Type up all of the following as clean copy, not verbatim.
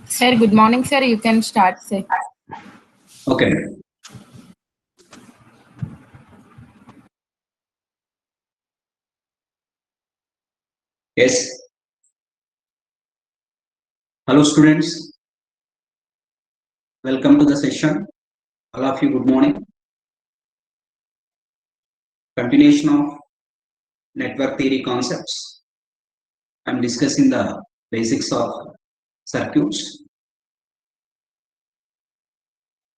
Sir, good morning, sir. You can start, sir. Okay. Yes. Hello, students. Welcome to the session. All of you, good morning. Continuation of network theory concepts. I'm discussing the basics of circuits.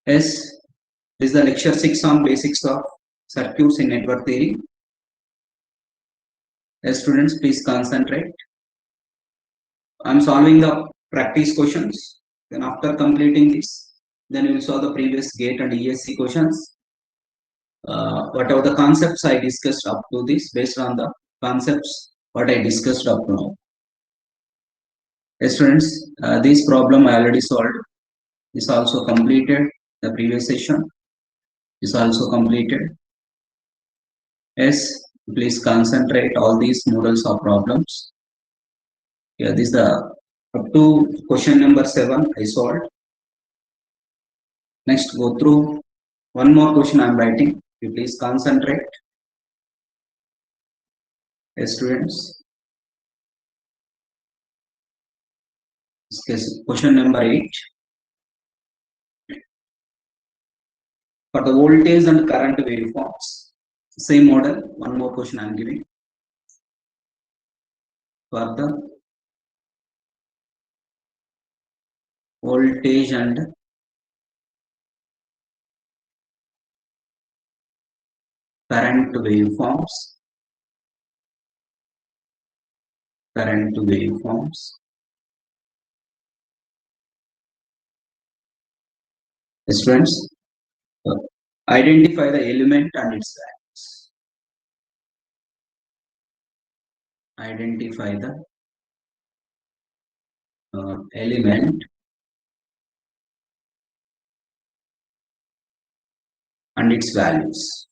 Yes, this is the lecture 6 on basics of circuits in network theory. Yes, students, please concentrate. I'm solving the practice questions. Then after completing this, then we will solve the previous GATE and ESC questions. Whatever the concepts I discussed up to this, based on the concepts what I discussed up to now. Yes, students, this problem I already solved. This also completed the previous session. This also completed. Yes, please concentrate all these models of problems. Yeah, this is the up to question number 7 I solved. Next, go through one more question I am writing. You please concentrate. Yes, students. Question number 8. For the voltage and current waveforms, same model. One more question I am giving. For the voltage and current waveforms, Students, identify the element and its values. Identify the element and its values.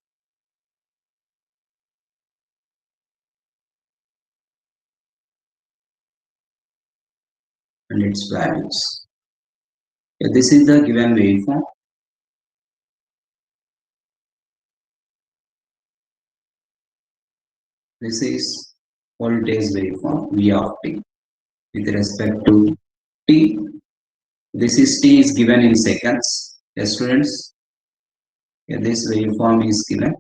Yeah, this is the given waveform. This is voltage waveform V of t with respect to t. This is t is given in seconds. Yes, students. Yeah, this waveform is given.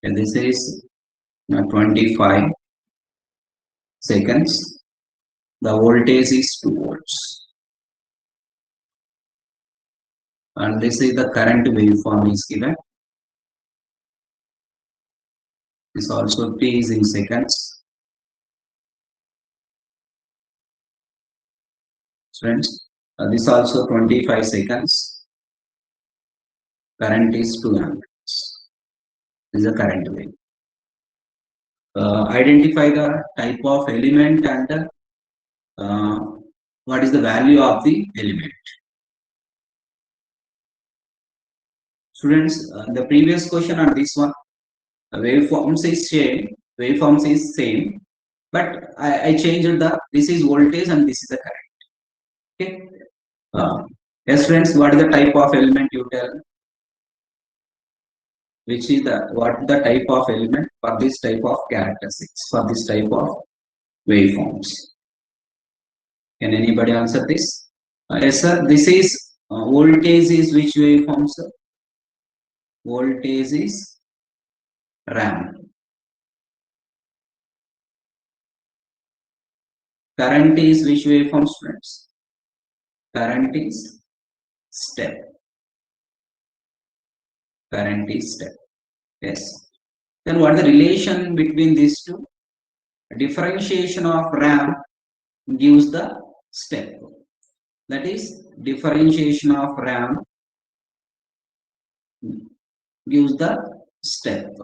And this is 25 seconds. The voltage is 2 volts. And this is the current waveform is given. This also t is in seconds. Friends, this also 25 seconds. Current is 2 amperes. This is the current wave. Identify the type of element and what is the value of the element. Students, the previous question on this one, waveforms is same, but I changed this is voltage and this is the current. Okay. Yes, friends, what is the type of element you tell? Which is what the type of element for this type of characteristics, for this type of waveforms? Can anybody answer this? Yes, sir. This is voltage is which waveform, sir? Voltage is ramp. Current is which waveform, students? Current is step. Current is step. Yes. Then what is the relation between these two? Differentiation of ramp gives the step. That is, differentiation of ramp gives the step.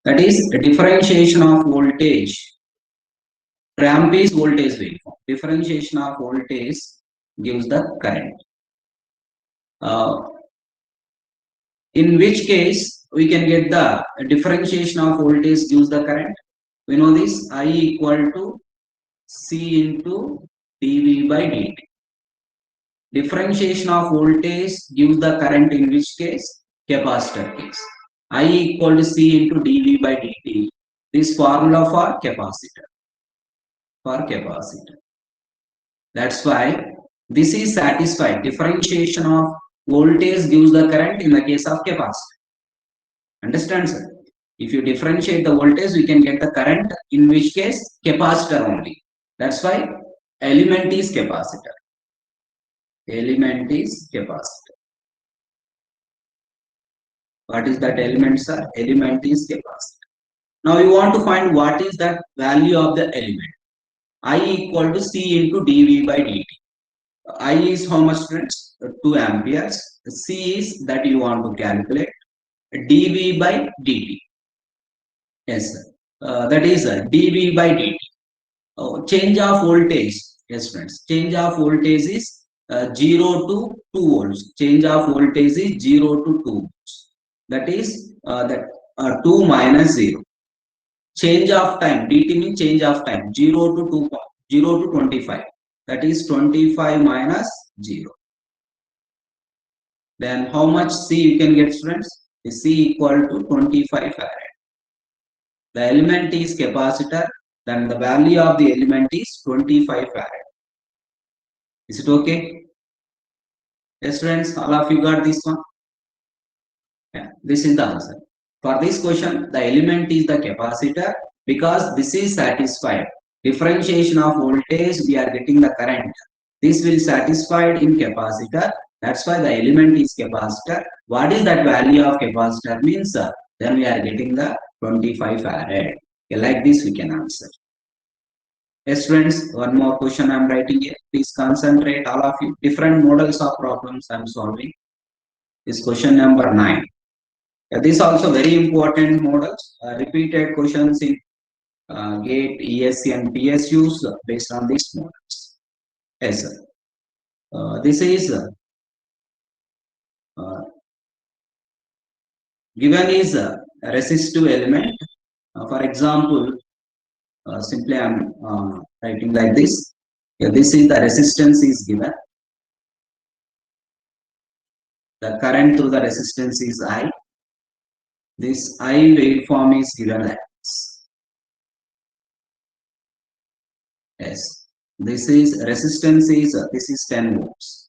That is, the differentiation of voltage. Ramp is voltage waveform. Differentiation of voltage gives the current. In which case we can get the differentiation of voltage gives the current. We know this I equal to C into dV by dt. Differentiation of voltage gives the current, in which case capacitor case. I equal to C into dV by dt. This formula for capacitor. That's why this is satisfied. Differentiation of voltage gives the current in the case of capacitor. Understand, sir? If you differentiate the voltage, we can get the current, in which case capacitor only. That's why element is capacitor. Element is capacitor. What is that element, sir? Element is capacitor. Now you want to find what is that value of the element. I equal to C into dV by dt. I is how much, friends? 2 amperes. C is that you want to calculate. dV by dt. Yes, sir. That is dV by dt. Change of voltage. Yes, friends. Change of voltage is 0 to 2 volts. Change of voltage is 0 to 2 volts. That is 2 minus 0. Change of time. dt means change of time. 0 to 2, 0 to 25. That is 25 minus 0. Then how much C you can get, friends? C equal to 25 farad. The element is capacitor. Then the value of the element is 25 farad. Is it okay? Yes, friends, all of you got this one? Yeah, this is the answer. For this question, the element is the capacitor because this is satisfied. Differentiation of voltage, we are getting the current. This will satisfied in capacitor. That's why the element is capacitor. What is that value of capacitor means? Then we are getting the 25 farad. Okay, like this we can answer. Yes, friends, one more question I'm writing here. Please concentrate, all of you. Different models of problems I'm solving. This question number 9. This also very important models. Repeated questions in GATE, ESC and PSUs based on these models. Yes, sir. This is given is a resistive element. For example, simply I'm writing like this. This is the resistance is given. The current through the resistance is I. This I waveform is given like this. Yes. This is resistance is this is 10 ohms.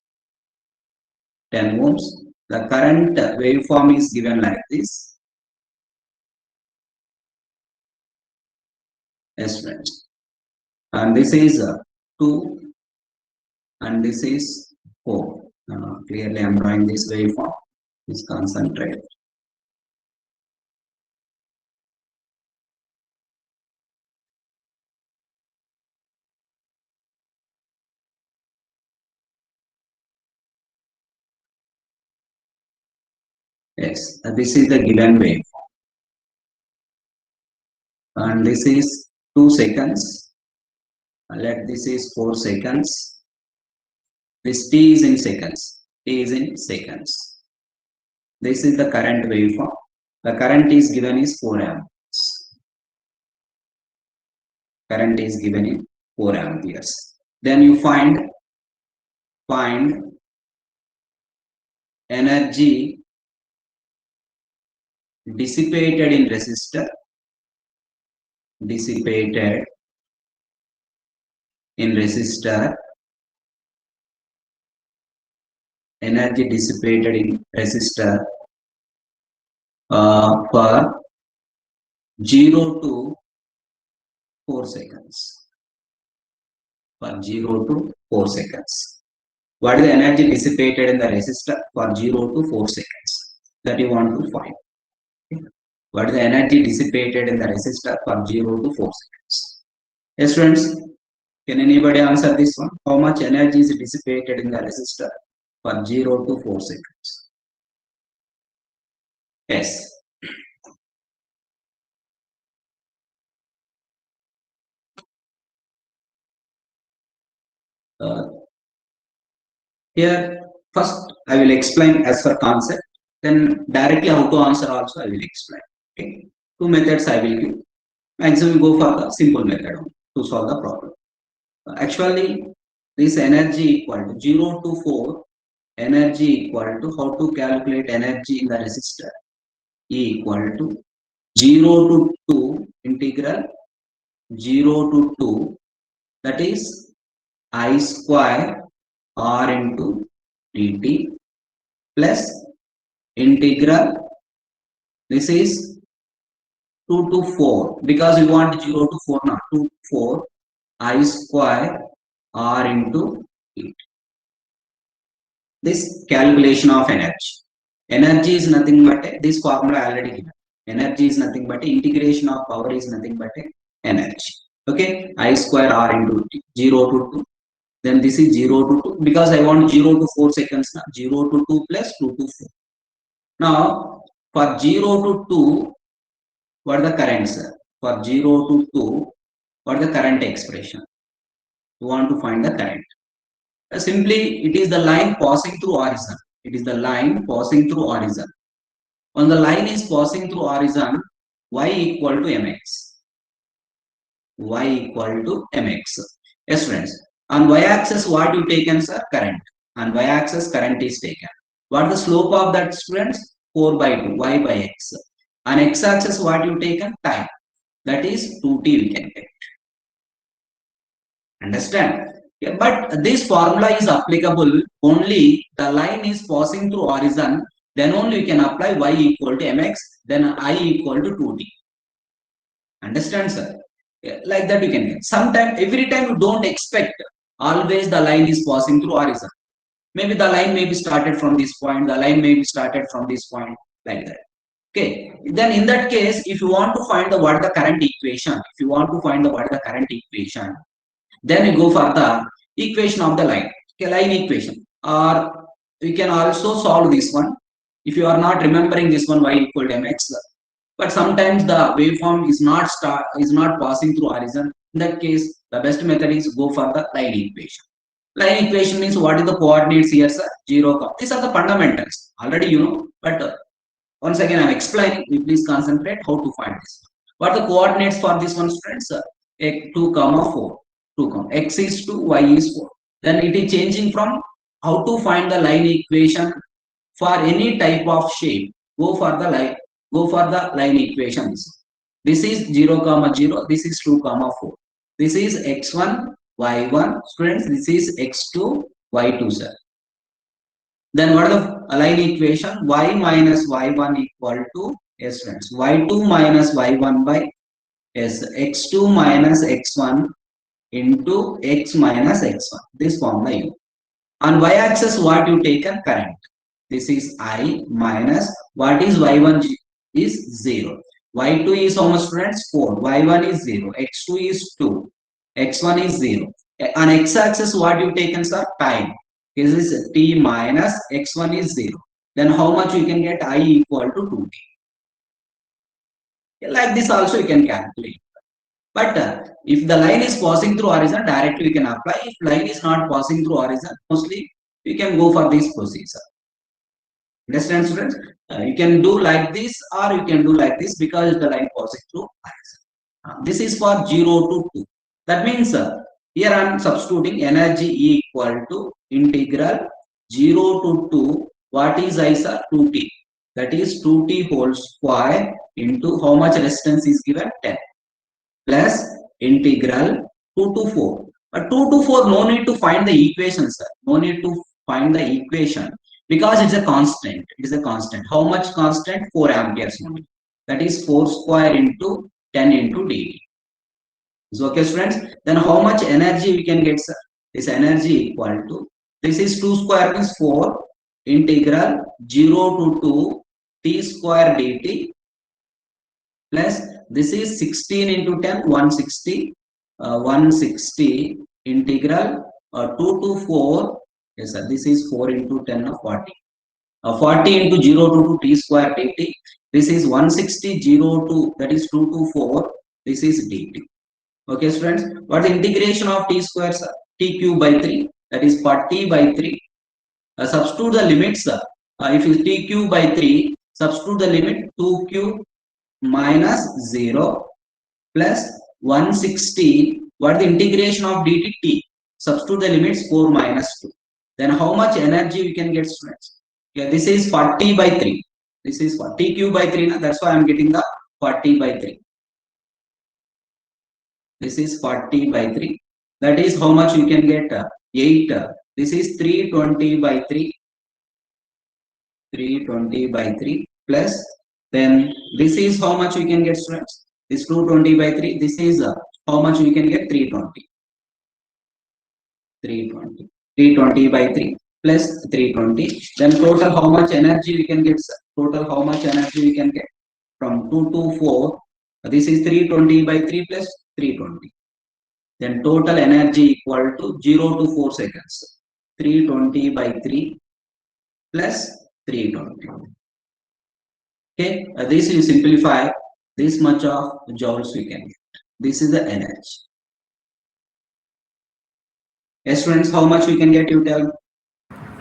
10 ohms. The current waveform is given like this. Yes, friends. And this is 2 and this is 4. Clearly, I'm drawing this waveform. Please concentrate. Yes, this is the given waveform. And this is 2 seconds. Let this is 4 seconds. This T is in seconds. T is in seconds. This is the current waveform. The current is given is 4 amperes. Current is given in 4 amperes. Then you find energy dissipated in resistor. Dissipated in resistor. Energy dissipated in resistor for 0 to 4 seconds. For 0 to 4 seconds. What is the energy dissipated in the resistor for 0 to 4 seconds? That you want to find. What is the energy dissipated in the resistor for 0 to 4 seconds? Yes, friends. Can anybody answer this one? How much energy is dissipated in the resistor for 0 to 4 seconds? Yes. Here, first I will explain as per concept. Then directly how to answer also I will explain. Okay. 2 methods I will give. Maximum go for the simple method to solve the problem. Actually, this energy equal to 0 to 4, energy equal to, how to calculate energy in the resistor? E equal to 0 to 2 integral 0 to 2, that is I square R into dt plus integral, this is 2 to 4, because we want 0 to 4 now, 2 to 4 I square R into dt. This calculation of energy. Energy is nothing but this formula already given. Energy is nothing but integration of power is nothing but energy. Okay, I square R into 0 to 2. Then this is 0 to 2, because I want 0 to 4 seconds now. 0 to 2 plus 2 to 4. Now, for 0 to 2, what are the currents? For 0 to 2, what is the current expression? We want to find the current. Simply, it is the line passing through horizon. It is the line passing through horizon. When the line is passing through horizon, y equal to mx. Y equal to mx. Yes, friends. On y-axis, what you taken, sir? Current. On y-axis, current is taken. What is the slope of that, students? 4 by 2, y by x. On x-axis, what you taken? Time. That is 2t we can get. Understand? Yeah, but this formula is applicable only the line is passing through horizon, then only you can apply y equal to mx, then I equal to 2t. Understand, sir? Yeah, like that you can get. Sometimes, every time you don't expect, always the line is passing through horizon. Maybe the line may be started from this point, the line may be started from this point, like that. Okay, then in that case, if you want to find the what the current equation, if you want to find the what the current equation, then you go for the equation of the line, okay, line equation. Or we can also solve this one. If you are not remembering this one, y equal to mx, but sometimes the waveform is not passing through horizon. In that case, the best method is go for the line equation. Line equation means what is the coordinates here, sir? 0. These are the fundamentals. Already you know, but once again I am explaining. You please concentrate how to find this. What are the coordinates for this one, students? 2 comma 4. 2 comma x is 2, y is 4. Then it is changing from how to find the line equation for any type of shape. Go for the line equations. This is 0 comma 0. This is 2 comma 4. This is x1 y1, students. This is x2 y2, sir. Then what is the line equation? Y minus y1 equal to s, friends. Y2 minus y1 by s. X2 minus x1 into x minus x1. This formula you. On y-axis, what you taken? Current. This is I minus what is y1 is 0. Y2 is how much, friends? 4. Y1 is 0. X2 is 2. X1 is 0. On x-axis, what you taken, sir? Time. This is t minus x1 is 0. Then how much you can get? I equal to 2t. Like this also you can calculate. But if the line is passing through horizon, directly we can apply. If line is not passing through horizon, mostly we can go for this procedure. Understand, students? You can do like this or you can do like this, because the line passing through horizon. This is for 0 to 2. That means here I am substituting energy equal to integral 0 to 2. What is I, sir? 2t. That is 2t whole square into how much resistance is given? 10. Plus integral 2 to 4. But 2 to 4, no need to find the equation, sir. No need to find the equation, because it's a constant. It is a constant. How much constant? 4 amperes only. That is 4 square into 10 into dt. Is okay, friends? Then how much energy we can get, sir? This energy equal to, this is 2 square means 4 integral 0 to 2 t square dt plus this is 16 into 10, 160, 160 integral 2 to 4. Yes, sir. This is 4 into 10 of 40. 40 into 0 to 2 t square dt. This is 160 0 to, that is 2 to 4. This is dt. Okay, students. What is the integration of t square, sir? T cube by 3. That is 40 by 3. Substitute the limits. If you t cube by 3, substitute the limit 2 cube minus 0 plus 160 What the integration of dt t? Substitute the limits 4 minus 2. Then how much energy we can get, students? Yeah, this is 40 by 3. This is 40 cube by 3. That's why I'm getting the 40 by 3. This is 40 by 3. That is how much you can get 8. This is 320 by 3. 320 by 3 plus. Then this is how much we can get, students? This 220 by 3. This is how much we can get? 320. 320. 320 by 3 plus 320. Then total how much energy we can get, sir? Total how much energy we can get? From 2 to 4. This is 320 by 3 plus 320. Then total energy equal to 0 to 4 seconds. 320 by 3 plus 320. Okay, this you simplify, this much of joules we can get. This is the energy. Yes, students, how much we can get, you tell?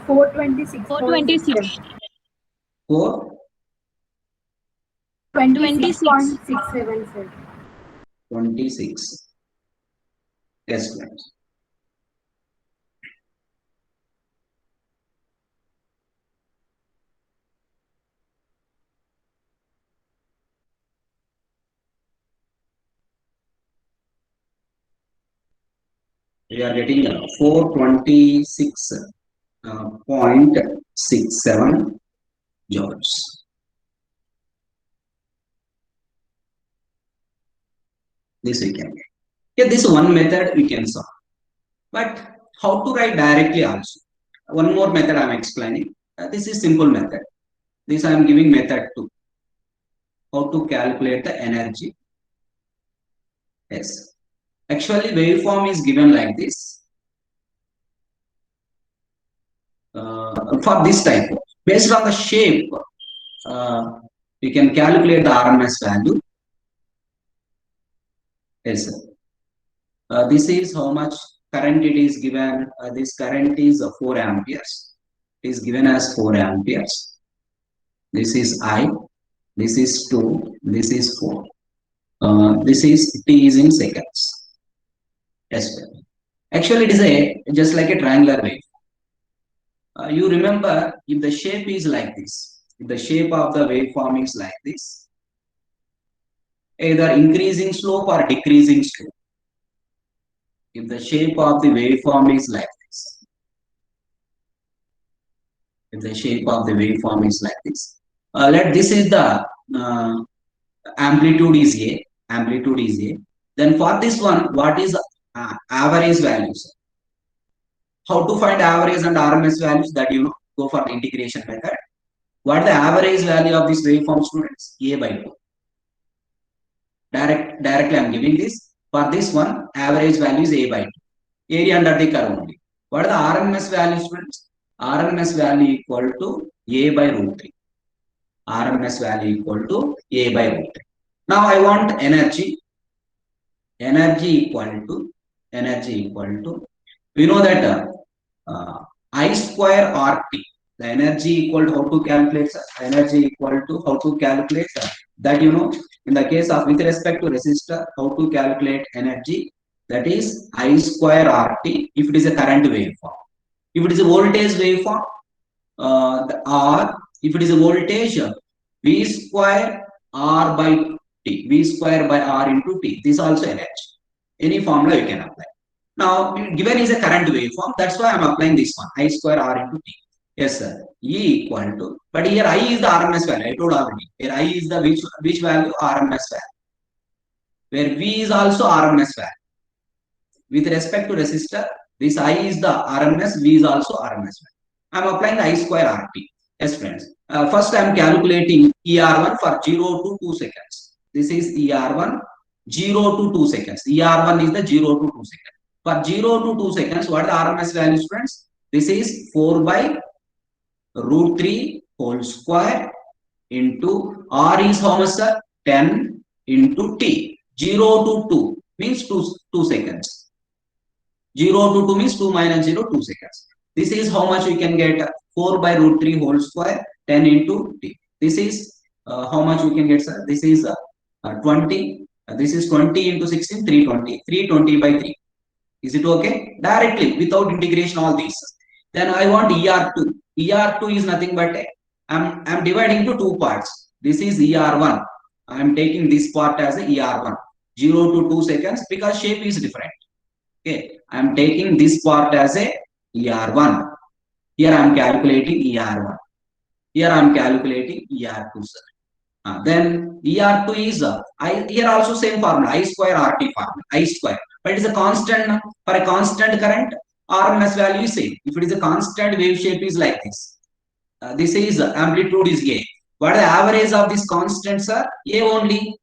426. 426. 4? 26.67, sir. 26. Yes, students. We are getting 426.67 joules. This we can get. Yeah, this one method we can solve. But how to write directly also? One more method I am explaining. This is simple method. This I am giving method 2. How to calculate the energy. Yes. Actually, waveform is given like this. For this type, based on the shape, we can calculate the RMS value. Yes, sir. This is how much current it is given. This current is 4 amperes. It is given as 4 amperes. This is I. This is 2. This is 4. This is T is in seconds. Yes, sir. Actually, it is just like a triangular wave. You remember, if the shape is like this, if the shape of the waveform is like this, either increasing slope or decreasing slope. If the shape of the waveform is like this, if the shape of the waveform is like this, let this is the amplitude is A, amplitude is A. Then for this one, what is average values? How to find average and RMS values? That you know, go for the integration method. What is the average value of this waveform, students? A by 2. Directly I am giving this. For this one, average value is A by 2. Area under the curve only. What is the RMS value, students? RMS value equal to A by root 3. RMS value equal to A by root 3. Now I want energy. Energy equal to, we know that I square RT. The energy equal to, how to calculate, energy equal to, how to calculate that, you know, in the case of with respect to resistor, how to calculate energy, that is I square RT if it is a current waveform. If it is a voltage waveform, or if it is a voltage, V square R by T, V square by R into T. This is also energy. Any formula you can apply. Now, given is a current waveform, that's why I'm applying this one, I square R into T. Yes, sir. E equal to, but here I is the RMS value. I told already. Here I is the which value? RMS value. Where V is also RMS value. With respect to resistor, this I is the RMS, V is also RMS value. I'm applying the I square RT. Yes, friends. First, I'm calculating ER1 for 0 to 2 seconds. This is ER1, 0 to 2 seconds. ER1 is the 0 to 2 seconds. For 0 to 2 seconds, what is the RMS value, friends? This is 4 by root 3 whole square into R is how much, sir? 10 into T. 0 to 2 means 2 seconds. 0 to 2 means 2 minus 0, 2 seconds. This is how much we can get, 4 by root 3 whole square, 10 into T. This is how much we can get, sir? This is 20. This is 20 into 16, 320. 320 by 3. Is it okay? Directly, without integration, all these. Then I want ER2. ER2 is nothing but I'm dividing into two parts. This is ER1. I'm taking this part as a ER1. 0 to 2 seconds because shape is different. Okay, I'm taking this part as a ER1. Here I'm calculating ER1. Here I'm calculating ER2, sir. Then ER2 is here also same formula, I square RT formula, I square. But it is a constant, for a constant current, RMS value is same. If it is a constant, wave shape is like this. This is amplitude is A. What are the average of these constants are? A only.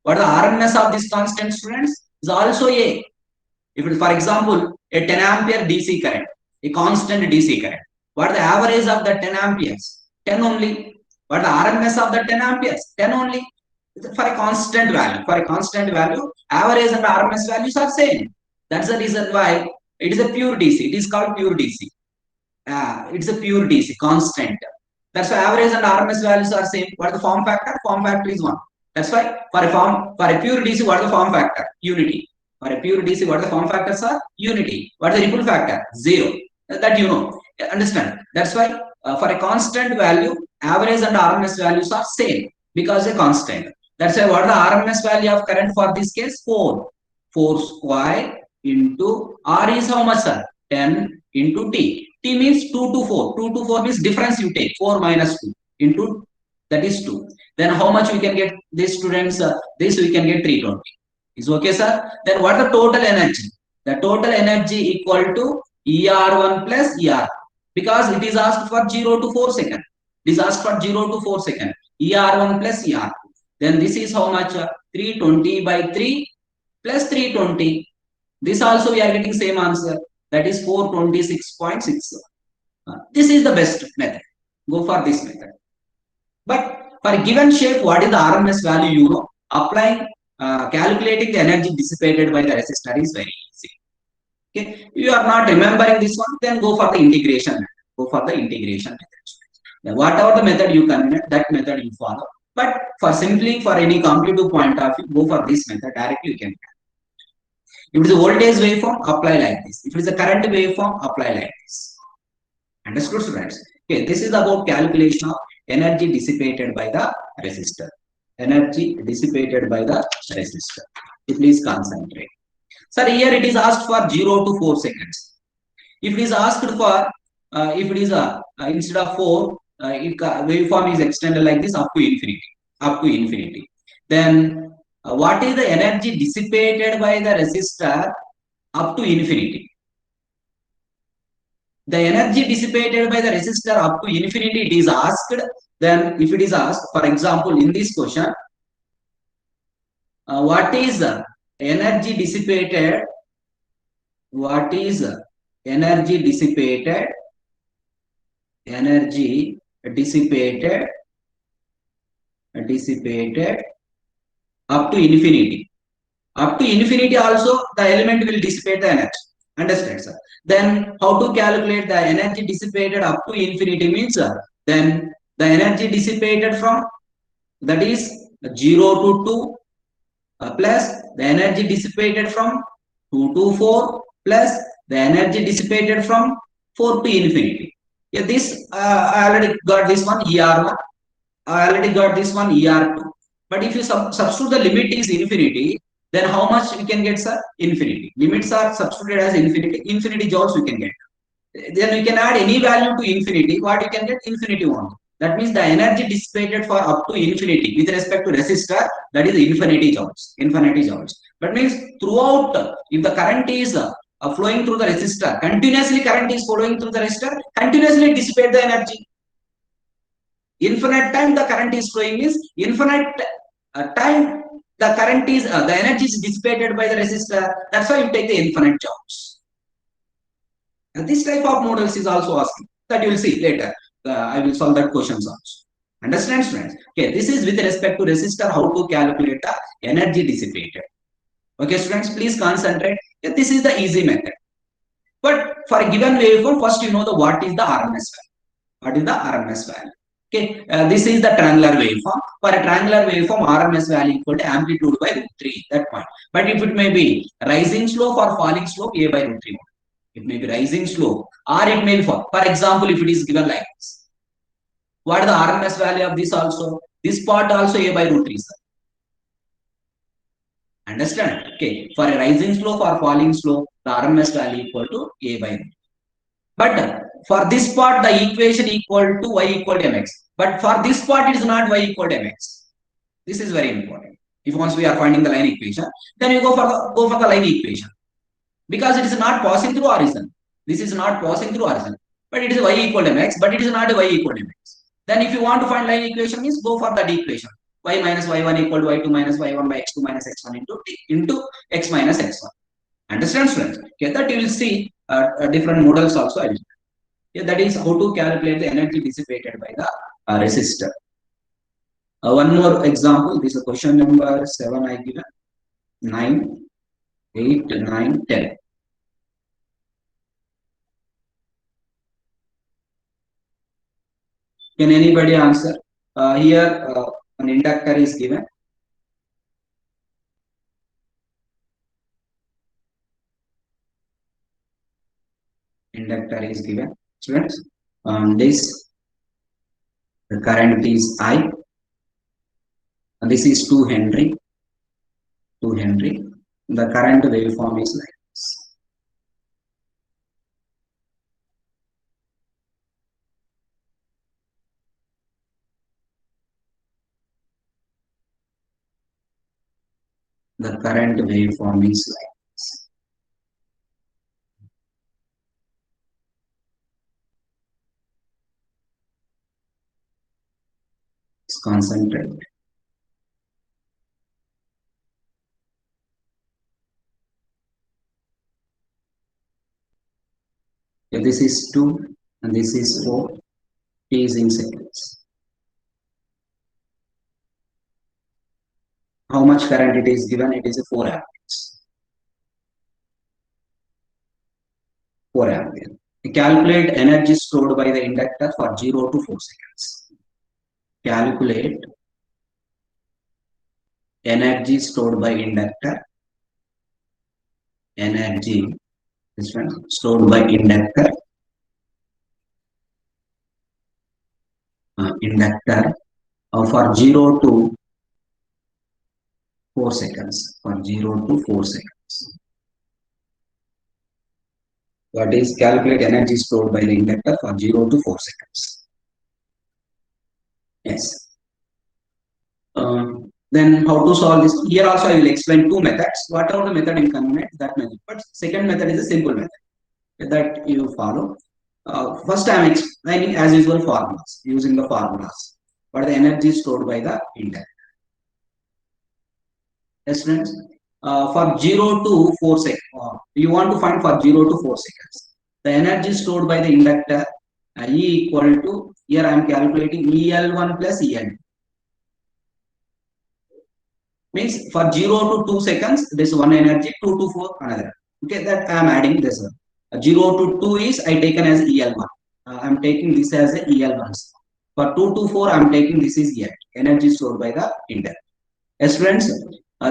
What are the RMS of these constant, students? Is also A. If it is, for example, a 10 ampere DC current, a constant DC current. What are the average of the 10 amperes? 10 only. What is the RMS of the 10 amperes? 10 only. For a constant value. For a constant value, average and RMS values are same. That's the reason why it is a pure DC. It is called pure DC. It's a pure DC, constant. That's why average and RMS values are same. What is the form factor? Form factor is 1. That's why for a pure DC, what is the form factor? Unity. For a pure DC, what are the form factors are? Unity. What is the ripple factor? 0. That you know. Understand? That's why for a constant value, average and RMS values are same because a constant. That's why what is the RMS value of current for this case? 4. 4 square into R is how much, sir? 10 into T. T means 2 to 4. 2 to 4 means difference you take. 4 minus 2 into that is 2. Then how much we can get these students? This we can get 320. Is okay, sir? Then what is the total energy? The total energy equal to ER1 plus ER, because it is asked for 0 to 4 seconds. It is asked for 0 to 4 seconds. ER1 plus ER2. Then this is how much? 320 by 3 plus 320. This also we are getting same answer. That is 426.6. This is the best method. Go for this method. But for a given shape, what is the RMS value? You know, applying calculating the energy dissipated by the resistor is very easy. Okay, you are not remembering this one, then go for the integration method. Go for the integration method. Now, whatever the method you convert, that method you follow. But for simply for any competitive point of view, go for this method. Directly you can. If it is a voltage waveform, apply like this. If it is a current waveform, apply like this. Understood, students? Okay, this is about calculation of energy dissipated by the resistor. Energy dissipated by the resistor. So please concentrate. Sir, here it is asked for 0 to 4 seconds. If it is asked for, if it is instead of 4, waveform is extended like this up to infinity. Up to infinity. Then what is the energy dissipated by the resistor up to infinity? The energy dissipated by the resistor up to infinity, it is asked. Then if it is asked, for example, in this question, what is energy dissipated? What is energy dissipated? Energy dissipated up to infinity. Up to infinity also the element will dissipate the energy. Understand, sir? Then how to calculate the energy dissipated up to infinity means then the energy dissipated from, that is 0 to 2 plus the energy dissipated from 2 to 4 plus the energy dissipated from 4 to infinity. Yeah, this I already got this one ER1. I already got this one ER2. But if you substitute the limit is infinity, then how much we can get, sir? Infinity. Limits are substituted as infinity. Infinity joules we can get. Then we can add any value to infinity. What you can get? Infinity only. That means the energy dissipated for up to infinity with respect to resistor, that is infinity joules. Infinity joules. That means throughout, if the current is flowing through the resistor, continuously current is flowing through the resistor, continuously dissipate the energy. Infinite time the current is flowing is infinite time the current is the energy is dissipated by the resistor. That's why you take the infinite joules. And this type of models is also asking, that you will see later. I will solve that questions also. Understand, students? Okay, this is with respect to resistor, how to calculate the energy dissipated. Okay, students, please concentrate. Yeah, this is the easy method. But for a given waveform, first you know the what is the RMS value. What is the RMS value? Okay, this is the triangular waveform. For a triangular waveform, RMS value equal to amplitude by root 3, that point. But if it may be rising slope or falling slope, A by root 3. It may be rising slope or it may be fall. For example, if it is given like this, what is the RMS value of this also? This part also A by root 3, sir. Understand? Okay, for a rising slope or falling slope, the RMS value equal to A by root 3. But for this part, the equation equal to y equal to mx. But for this part, it is not y equal to mx. This is very important. If once we are finding the line equation, then you go for the line equation, because it is not passing through origin. This is not passing through origin, but it is y equal to mx. But it is not y equal to mx. Then if you want to find line equation, means go for that equation. Y minus y1 equal to y2 minus y1 by x2 minus x1 into x minus x1. Understand, students? Okay, that you will see different models also. Yeah, that is how to calculate the energy dissipated by the resistor. One more example. This is question number 7 I given. 9, 8, 9, 10. Can anybody answer? Here an inductor is given. Inductor is given. Students, this the current is I. And this is 2 Henry. 2 Henry. The current waveform is like this. The current waveform is like this. Let's concentrate. Okay, this is 2 and this is 4. T is in seconds. How much current it is given? It is a 4 amperes. 4 ampere. Calculate energy stored by the inductor for 0 to 4 seconds. Calculate energy stored by inductor. Energy stored by inductor. Inductor for 0 to 4 seconds. For 0 to 4 seconds. What is calculate energy stored by the inductor for 0 to 4 seconds? Yes. Then how to solve this? Here also I will explain 2 methods. Whatever the method inconvenient, that method. But second method is a simple method that you follow. First I am explaining as usual formulas, using the formulas. What the energy stored by the inductor? Yes, friends. For 0 to 4 seconds, you want to find for 0 to 4 seconds. The energy stored by the inductor E equal to, here I am calculating EL1 plus EL2. Means for 0 to 2 seconds, this one energy, 2 to 4 another. Okay, that I am adding this one. 0 to 2 is I taken as EL1. I am taking this as a EL1. For 2 to 4, I am taking this is EL, energy stored by the inductor. Yes, friends,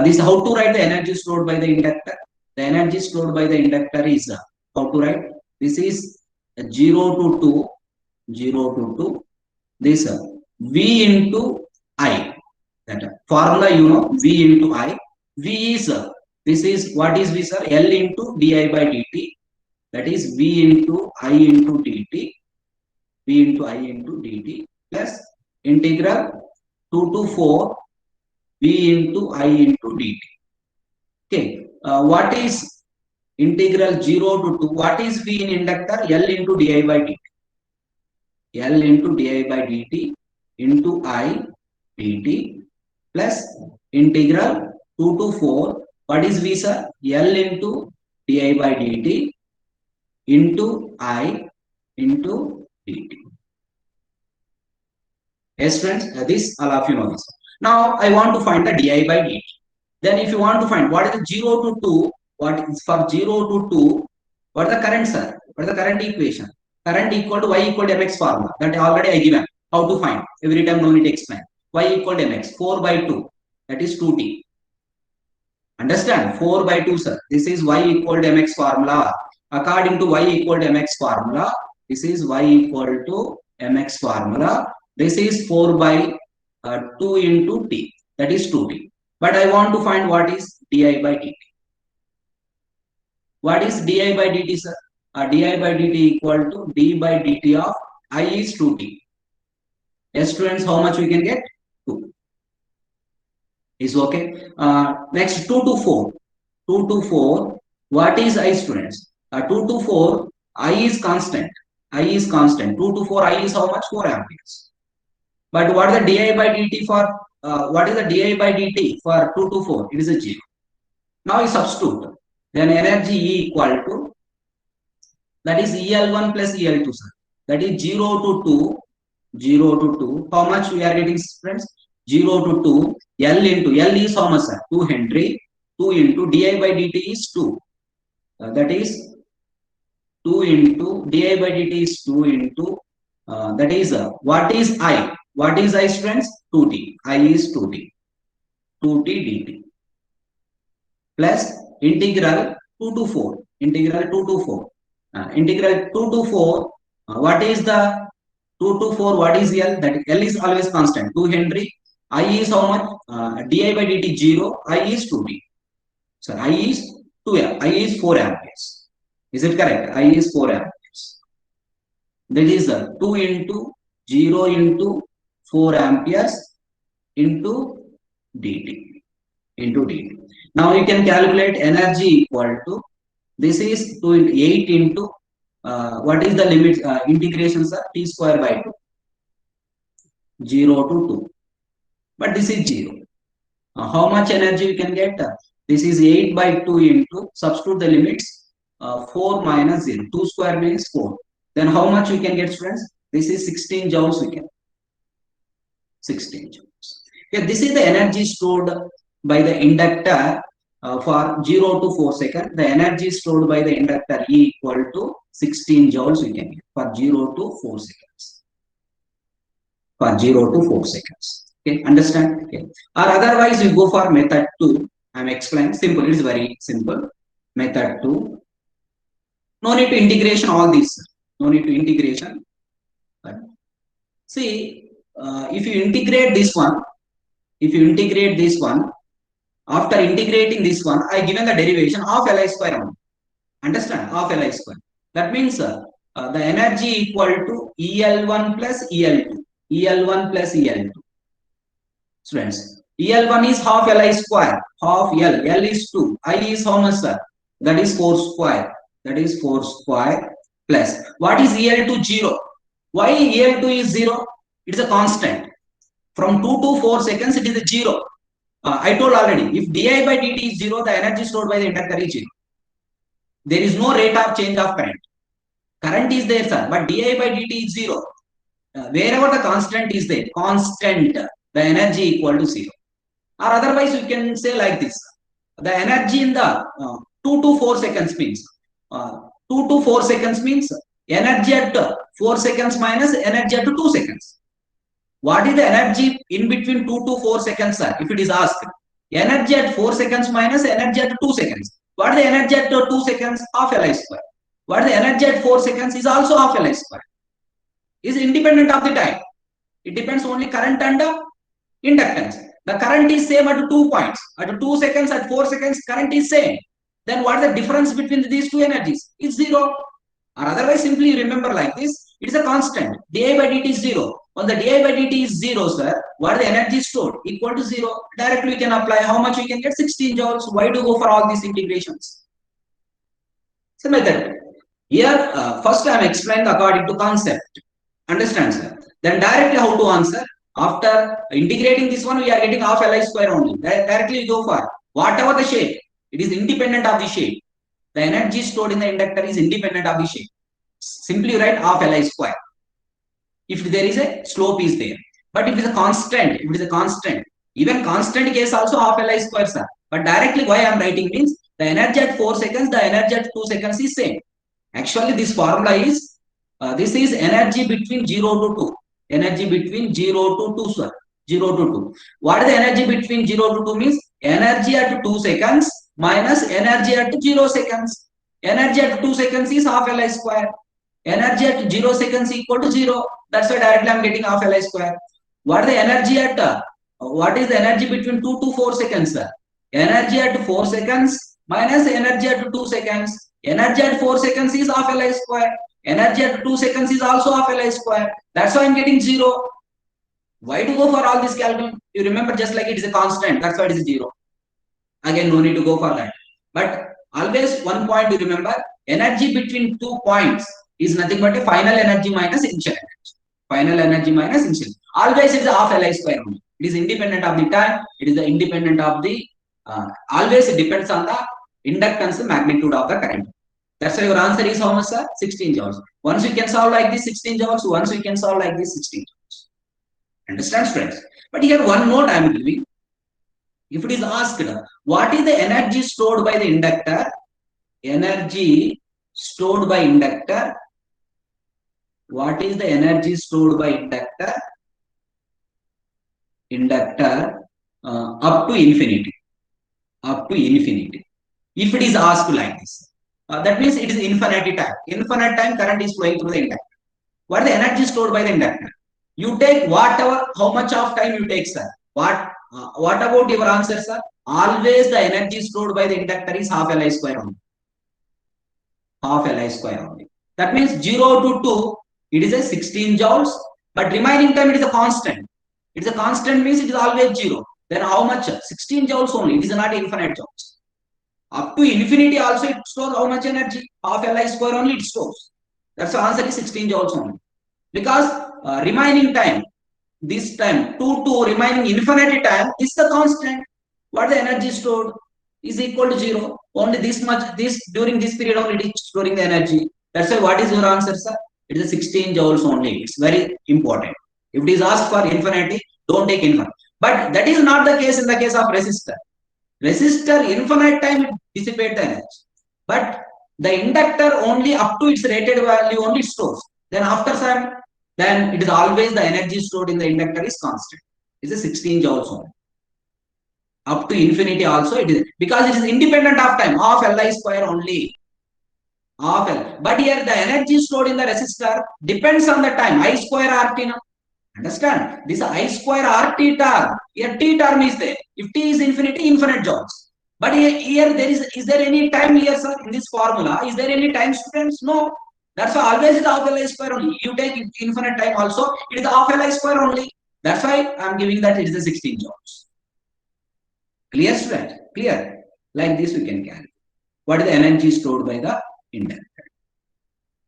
this how to write the energy stored by the inductor. The energy stored by the inductor is how to write. This is 0 to 2, 0 to 2. This V into I. That formula you know, V into I. V is this is what is V, sir? L into di by dt. That is V into I into dt. V into I into dt plus integral 2 to 4 V into I into dt. Okay, what is integral 0 to 2? What is V in inductor? L into di by dt. L into di by dt into I dt plus integral 2 to 4. What is V, sir? L into di by dt into I into dt. Yes, friends, this all of you know this. Now I want to find the di by dt. Then if you want to find what is the 0 to 2, what is for 0 to 2, what is the current, sir? What is the current equation? Current equal to y equal to mx formula that already I given. How to find? Every time no need to explain. Y equal to mx. 4 by 2. That is 2t. Understand? 4 by 2, sir. This is y equal to mx formula. According to y equal to mx formula, this is y equal to mx formula. This is 4 by 2 into t. That is 2t. But I want to find what is di by dt. What is di by dt, sir? Di by dt equal to d by dt of I is 2t. Yes, students, how much we can get? 2. Is okay. Next, 2 to 4. 2 to 4. What is I, students? 2 to 4. I is constant. I is constant. 2 to 4. I is how much? 4 amperes. But what is the di by dt for? What is the di by dt for 2 to 4? It is a 0. Now you substitute. Then energy E equal to, that is EL1 plus EL2, sir. That is 0 to 2. 0 to 2. How much we are getting, friends? 0 to 2. L into L is how much, sir? 2 Henry. 2 into di by dt is 2. That is 2 into di by dt is 2 into that is what is I? What is I, students? 2t. I is 2t. 2t dt plus integral 2 to 4. Integral 2 to 4. Integral 2 to 4. What is the 2 to 4? What is L? That L is always constant. 2 Henry. I is how much? Di by dt 0. I is 2t. So I is 2. I is 4 amperes. Is it correct? I is 4 amperes. That is 2 into 0 into 4 amperes into dt. Into dt. Now you can calculate energy equal to, this is 2 into 8 into what is the limit integration, sir? T square by 2. 0 to 2. But this is 0. How much energy you can get? This is 8 by 2 into, substitute the limits, 4 minus 0. 2 square means 4. Then how much we can get, friends? This is 16 joules we can. 16 joules. Yeah, this is the energy stored by the inductor for 0 to 4 seconds. The energy stored by the inductor E equal to 16 joules we can get for 0 to 4 seconds. For 0 to 4 seconds. Okay, understand? Okay. Or otherwise, you go for method 2. I am explaining. Simple. It is very simple. Method 2. No need to integration all these. No need to integration. But see, if you integrate this one, after integrating this one, I given the derivation of Li square only. Understand? Of Li square. That means the energy equal to EL1 plus EL2. EL1 plus EL2. Students, EL1 is half Li square. Half L. L is 2. I is how much, sir? That is 4 square. That is 4 square plus. What is EL2? 0. Why EL2 is 0? It is a constant. From 2 to 4 seconds, it is a 0. I told already, if di by dt is 0, the energy stored by the inductor is 0. There is no rate of change of current. Current is there, sir, but di by dt is 0. Wherever the constant is there, constant, the energy equal to 0. Or otherwise, you can say like this. The energy in the 2 to 4 seconds means, 2 to 4 seconds means energy at 4 seconds minus energy at 2 seconds. What is the energy in between 2 to 4 seconds, sir? If it is asked, energy at 4 seconds minus energy at 2 seconds. What is the energy at 2 seconds? Half Li square. What is the energy at 4 seconds is also half Li square. Is independent of the time. It depends only current and inductance. The current is same at 2 points. At 2 seconds, at 4 seconds, current is same. Then what is the difference between these two energies? It's 0. Or otherwise, simply remember like this. It is a constant. di by dt is 0. When the di by dt is 0, sir, what is the energy stored? Equal to 0. Directly we can apply how much we can get? 16 joules. Why do go for all these integrations? It's a method. Here, first I am explaining according to concept. Understand, sir? Then directly how to answer? After integrating this one, we are getting half Li square only. Directly we go for whatever the shape. It is independent of the shape. The energy stored in the inductor is independent of the shape. Simply write half Li square. If there is a slope is there. But if it is a constant, even constant case also half Li square, sir. But directly why I am writing means the energy at 4 seconds, the energy at 2 seconds is same. Actually, this formula is, this is energy between 0 to 2. Energy between 0 to 2, sir. 0 to 2. What is the energy between 0 to 2 means? Energy at 2 seconds minus energy at 0 seconds. Energy at 2 seconds is half Li square. Energy at 0 seconds equal to 0. That's why directly I'm getting half Li square. What is the energy at what is the energy between 2 to 4 seconds, sir? Energy at 4 seconds minus energy at 2 seconds. Energy at 4 seconds is half Li square. Energy at 2 seconds is also half Li square. That's why I'm getting 0. Why to go for all this calculation? You remember just like it is a constant. That's why it is 0. Again, no need to go for that. But always one point to remember, energy between 2 points is nothing but a final energy minus initial energy. Final energy minus initial. Always it is half Li square only. It is independent of the time. It is the independent of the, always it depends on the inductance magnitude of the current. That's why your answer is how much, sir? 16 joules. Once we can solve like this 16 joules, once we can solve like this 16 joules. Understand, friends? But here one note I am giving. If it is asked, what is the energy stored by the inductor? Energy stored by inductor. What is the energy stored by inductor? Inductor up to infinity. Up to infinity. If it is asked like this, that means it is infinite time. Infinite time current is flowing through the inductor. What is the energy stored by the inductor? You take whatever, how much of time you take, sir. What about your answer, sir? Always the energy stored by the inductor is half Li square only. Half Li square only. That means 0 to 2, it is a 16 joules, but remaining time it is a constant. It is a constant means it is always 0. Then how much? 16 joules only. It is not infinite joules. Up to infinity also it stores how much energy? Half Li square only it stores. That's the answer is 16 joules only. Because remaining time, this time 2 to remaining infinity time is the constant. What the energy stored is equal to 0. Only this much, this during this period only it is storing the energy. That's why what is your answer, sir? It is a 16 joules only. It's very important. If it is asked for infinity, don't take infinite. But that is not the case in the case of resistor. Resistor infinite time it dissipates the energy. But the inductor only up to its rated value only stores. Then after some, then it is always the energy stored in the inductor is constant. It's a 16 joules only. Up to infinity also it is, because it is independent of time, half Li square only. Half L. But here the energy stored in the resistor depends on the time, I square RT now. Understand? This I square RT term, here T term is there. If T is infinity, infinite joules. But here there is there any time here, sir, in this formula? Is there any time, students? No. That's why always it is half Li square only. You take infinite time also, it is half Li square only. That's why I am giving that it is a 16 joules. Clear, student? Clear? Like this we can carry. What is the energy stored by the inductor?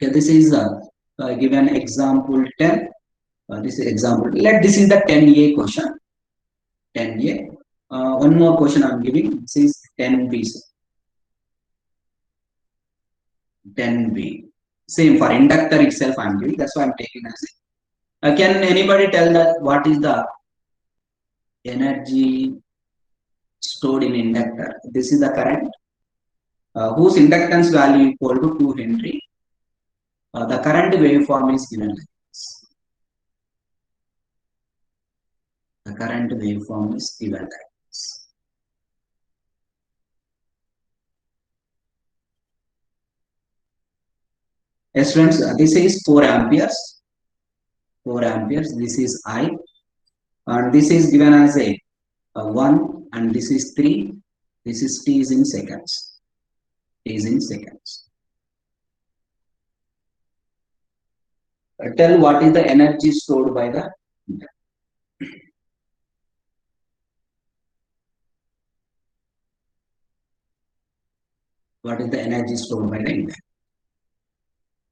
Okay, this is given example 10. This is example. This is the 10A question. 10A. One more question I am giving. This is 10B. 10B. Same for inductor itself I am giving. That's why I am taking as it. Can anybody tell that what is the energy stored in inductor? This is the current whose inductance value equal to 2 Henry. The current waveform is given like this. The current waveform is given like this. Yes, friends, this is 4 amperes. 4 amperes. This is I. And this is given as a 1, and this is 3. This is T is in seconds. T is in seconds. Tell what is the energy stored by the inductor. What is the energy stored by the inductor?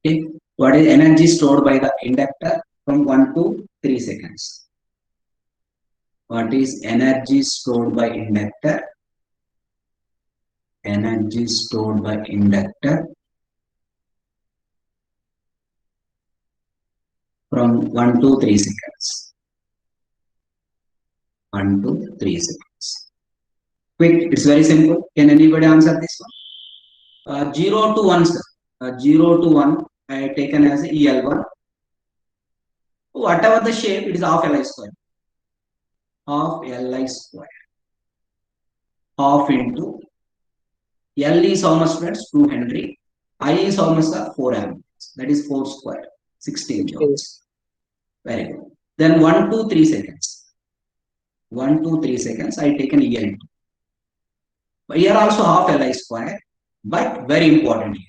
Okay. What is energy stored by the inductor from 1 to 3 seconds? What is energy stored by inductor? Energy stored by inductor from 1 to 3 seconds. 1 to 3 seconds. Quick, it's very simple. Can anybody answer this one? 0 to 1, sir. 0 to 1, I have taken as EL1. Whatever the shape, it is half Li square. Half Li square. Half into L is how much, friends? 2 Henry. I is how much, sir? 4 amperes. That is 4 square. 16 joules. Very good. Then 1, 2, 3 seconds. 1, 2, 3 seconds. I take an EL2. Here also half Li square. But very important here.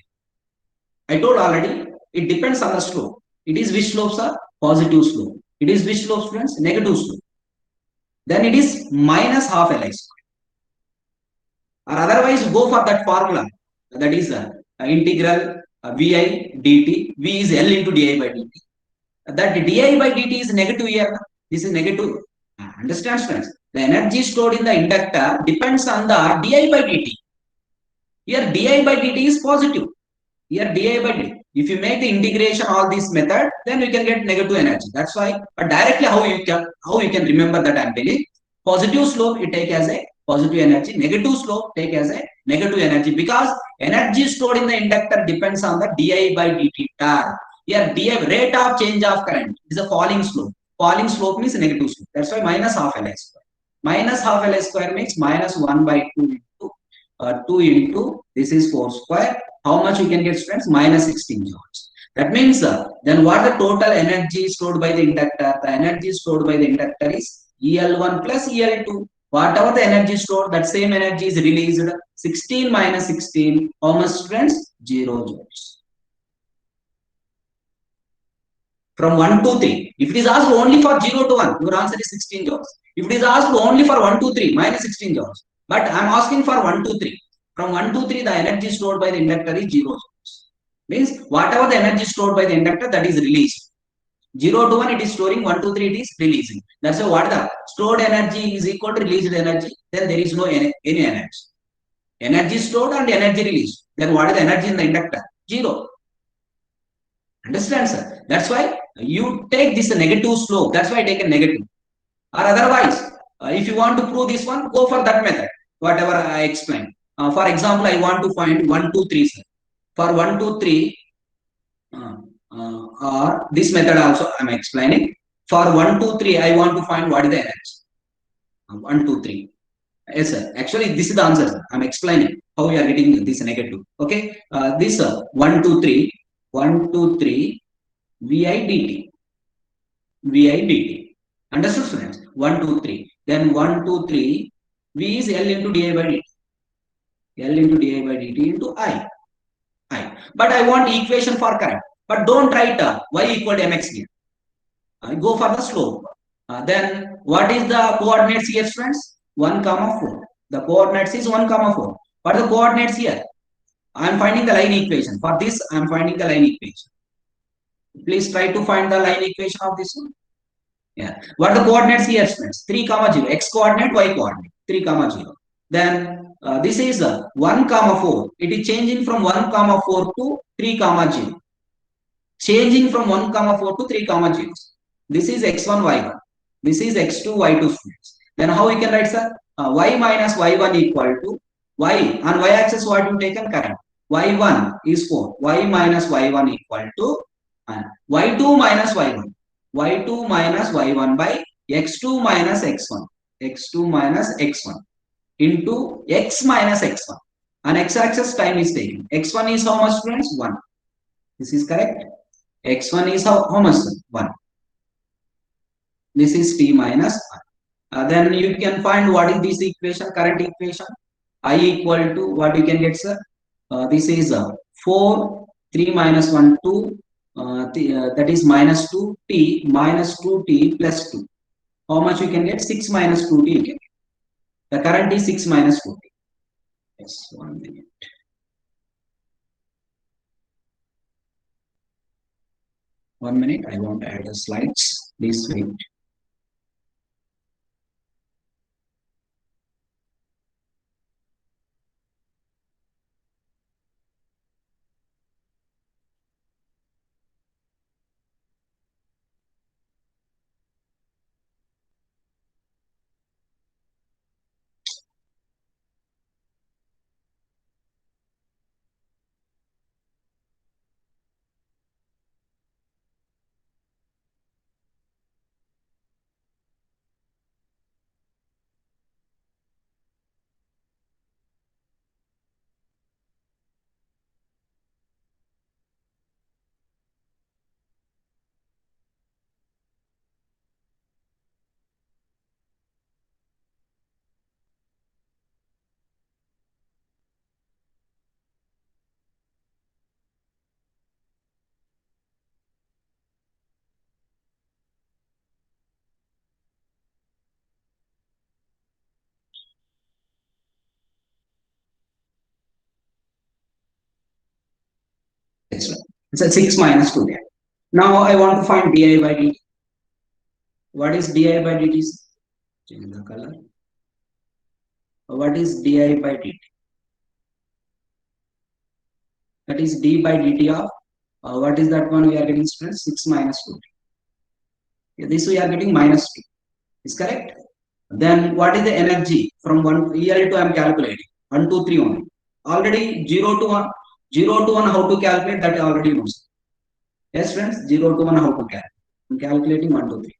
I told already, it depends on the slope. It is which slopes are positive slope. It is which slopes, friends? Negative slope. Then it is minus half Li square. Or otherwise, go for that formula. That is integral Vi dt. V is L into di by dt. That di by dt is negative here. This is negative. Understand, friends? The energy stored in the inductor depends on the di by dt. Here di by dt is positive. Here di by dt. If you make the integration all this method, then you can get negative energy. That's why. But directly how you can remember that I'm telling. Positive slope you take as a positive energy. Negative slope take as a negative energy, because energy stored in the inductor depends on the di by dt term. Here di rate of change of current is a falling slope. Falling slope means negative slope. That's why minus half Li square. Minus half Li square means minus 1 by 2 into 2 into this is 4 square. How much you can get, friends? Minus 16 joules. That means then what the total energy stored by the inductor? The energy stored by the inductor is EL1 plus EL2. Whatever the energy stored, that same energy is released. 16 minus 16. How much, friends? 0 joules. From 1 to 3. If it is asked only for 0 to 1, your answer is 16 joules. If it is asked only for 1 to 3, minus 16 joules. But I am asking for 1 to 3. From 1 to 3, the energy stored by the inductor is 0 joules. Means whatever the energy stored by the inductor, that is released. 0 to 1, it is storing. 1 to 3, it is releasing. That's why what the stored energy is equal to released energy. Then there is no any energy. Energy stored and energy released. Then what is the energy in the inductor? 0. Understand, sir? That's why you take this negative slope. That's why I take a negative. Or otherwise, if you want to prove this one, go for that method. Whatever I explained. For example, I want to find 1, 2, 3, sir. For 1, 2, 3, or this method also I am explaining. For 1, 2, 3, I want to find what is the energy. 1, 2, 3. Yes, sir. Actually, this is the answer, sir. I am explaining how we are getting this negative. Okay. This 1, 2, 3. 1, 2, 3. Vi dt. Vi dt. Understood, students? 1, 2, 3. Then 1, 2, 3. V is L into di by dt. L into di by dt into I. But I want equation for current. But don't write y equal to mx here. Go for the slope. Then what is the coordinates here, friends? 1, 4. The coordinates is 1, 4. What are the coordinates here? I am finding the line equation. For this, I am finding the line equation. Please try to find the line equation of this one. Yeah. What are the coordinates here, friends? 3, 0. X coordinate, y coordinate. 3, 0. Then this is 1, 4. It is changing from 1, 4 to 3, 0. Changing from 1, 4 to 3, 0. This is x1, y1. This is x2, y2. Then how we can write, sir? Y minus y1 equal to y. On y-axis, what you taken? Current. Y1 is 4. Y minus y1 equal to y2 minus y1. Y2 minus y1 by x2 minus x1. X2 minus x1 into x minus x1. On x-axis, time is taken. X1 is how much, friends? 1. This is correct. X1 is how much? 1. This is t minus 1. Then you can find what is this equation, current equation. I equal to what you can get, sir. This is 4, 3 minus 1, 2. That is minus 2 t minus 2 t plus 2. How much you can get? 6 minus 2 t you can get. The current is 6 minus 2 t. Yes, 1 minute. One minute, I want to add the slides. Please wait. It's a 6 minus 2 there. Now I want to find di by dt. What is di by dt? Change the color. What is di by dt? That is d by dt of what is that one we are getting, students? 6 minus 2. Okay, this we are getting minus 2. Is correct? Then what is the energy from 1 here to I am calculating 1, 2, 3 only. Already 0 to 1, 0 to 1 how to calculate, that already knows. Yes, friends, 0 to 1 how to calculate. I'm calculating 1, 2, 3.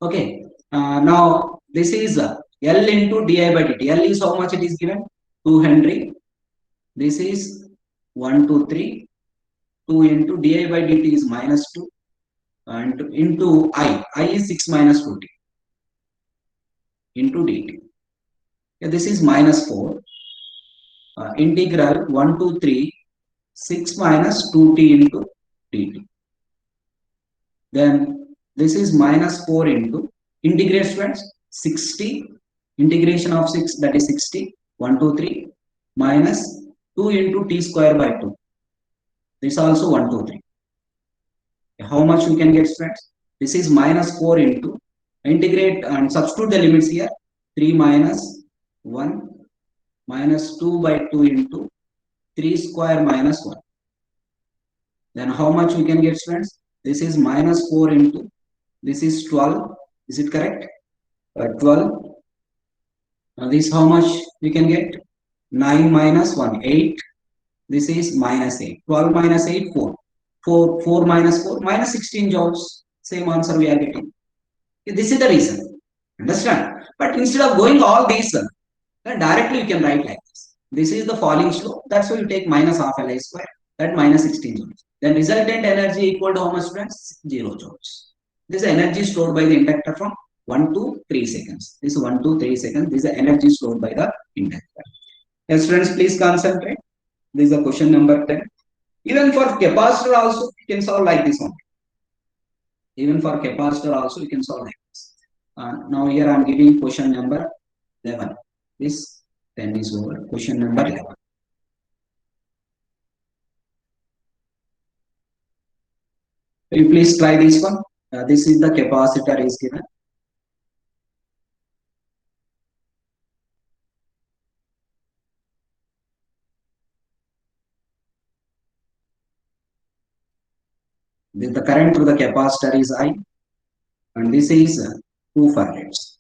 Okay. Now this is L into di by dt. L is how much it is given? 2 Henry. This is 1, 2, 3. 2 into di by dt is minus 2. And into I. I is 6 minus 2t. Into dt. Yeah, this is minus 4. Integral 1 to 3. 6 minus 2t into dt. Then this is minus 4 into integrate, friends, 60 integration of 6, that is 60 1 2 3 minus 2 into t square by 2. This also 1 2 3. How much we can get, friends? This is minus 4 into integrate and substitute the limits here. 3 minus 1 minus 2 by 2 into 3 square minus 1. Then how much we can get, friends? This is minus 4 into, this is 12. Is it correct? 12. This how much we can get? 9 minus 1, 8. This is minus 8. 12 minus 8, 4. 4 minus 4, minus 16 joules. Same answer we are getting. This is the reason. Understand? But instead of going all these, directly you can write like this. This is the falling slope. That's why you take minus half Li square. That minus 16 joules. Then resultant energy equal to how much, friends? 0 joules. This is energy stored by the inductor from 1 to 3 seconds. This is 1 to 3 seconds. This is the energy stored by the inductor. Yes, friends, please concentrate. This is the question number 10. Even for capacitor also, you can solve like this one. Even for capacitor also, you can solve like this. Now here I am giving question number 11. This 10 is over. Question number 11. Will you please try this one? This is the capacitor is given. The current through the capacitor is I, and this is 2 farads.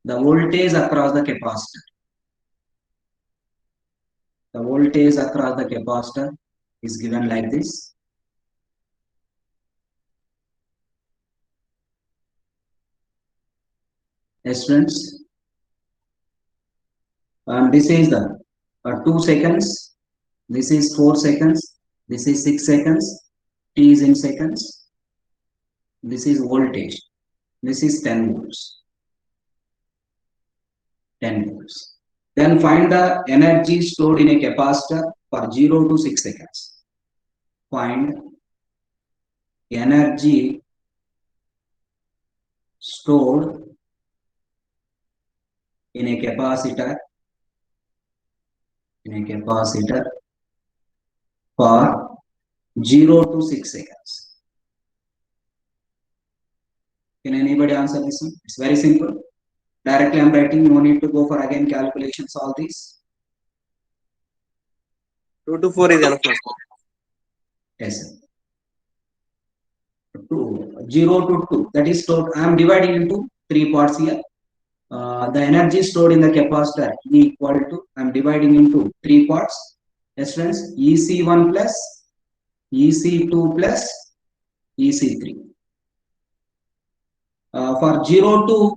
The voltage across the capacitor. The voltage across the capacitor is given like this. Yes, friends. And this is the 2 seconds. This is 4 seconds. This is 6 seconds. T is in seconds. This is voltage. This is 10 volts. 10 volts. Then find the energy stored in a capacitor for 0 to 6 seconds. Find energy stored in a capacitor for 0 to 6 seconds. Can anybody answer this one? It's very simple. Directly I'm writing, no need to go for again calculations, all these. 2 to 4 is enough. Yes, sir. 0 to 2, that is stored. I am dividing into 3 parts here. The energy stored in the capacitor equal to, I am dividing into 3 parts. Yes, friends, EC1 plus, EC2 plus, EC3. For 0 to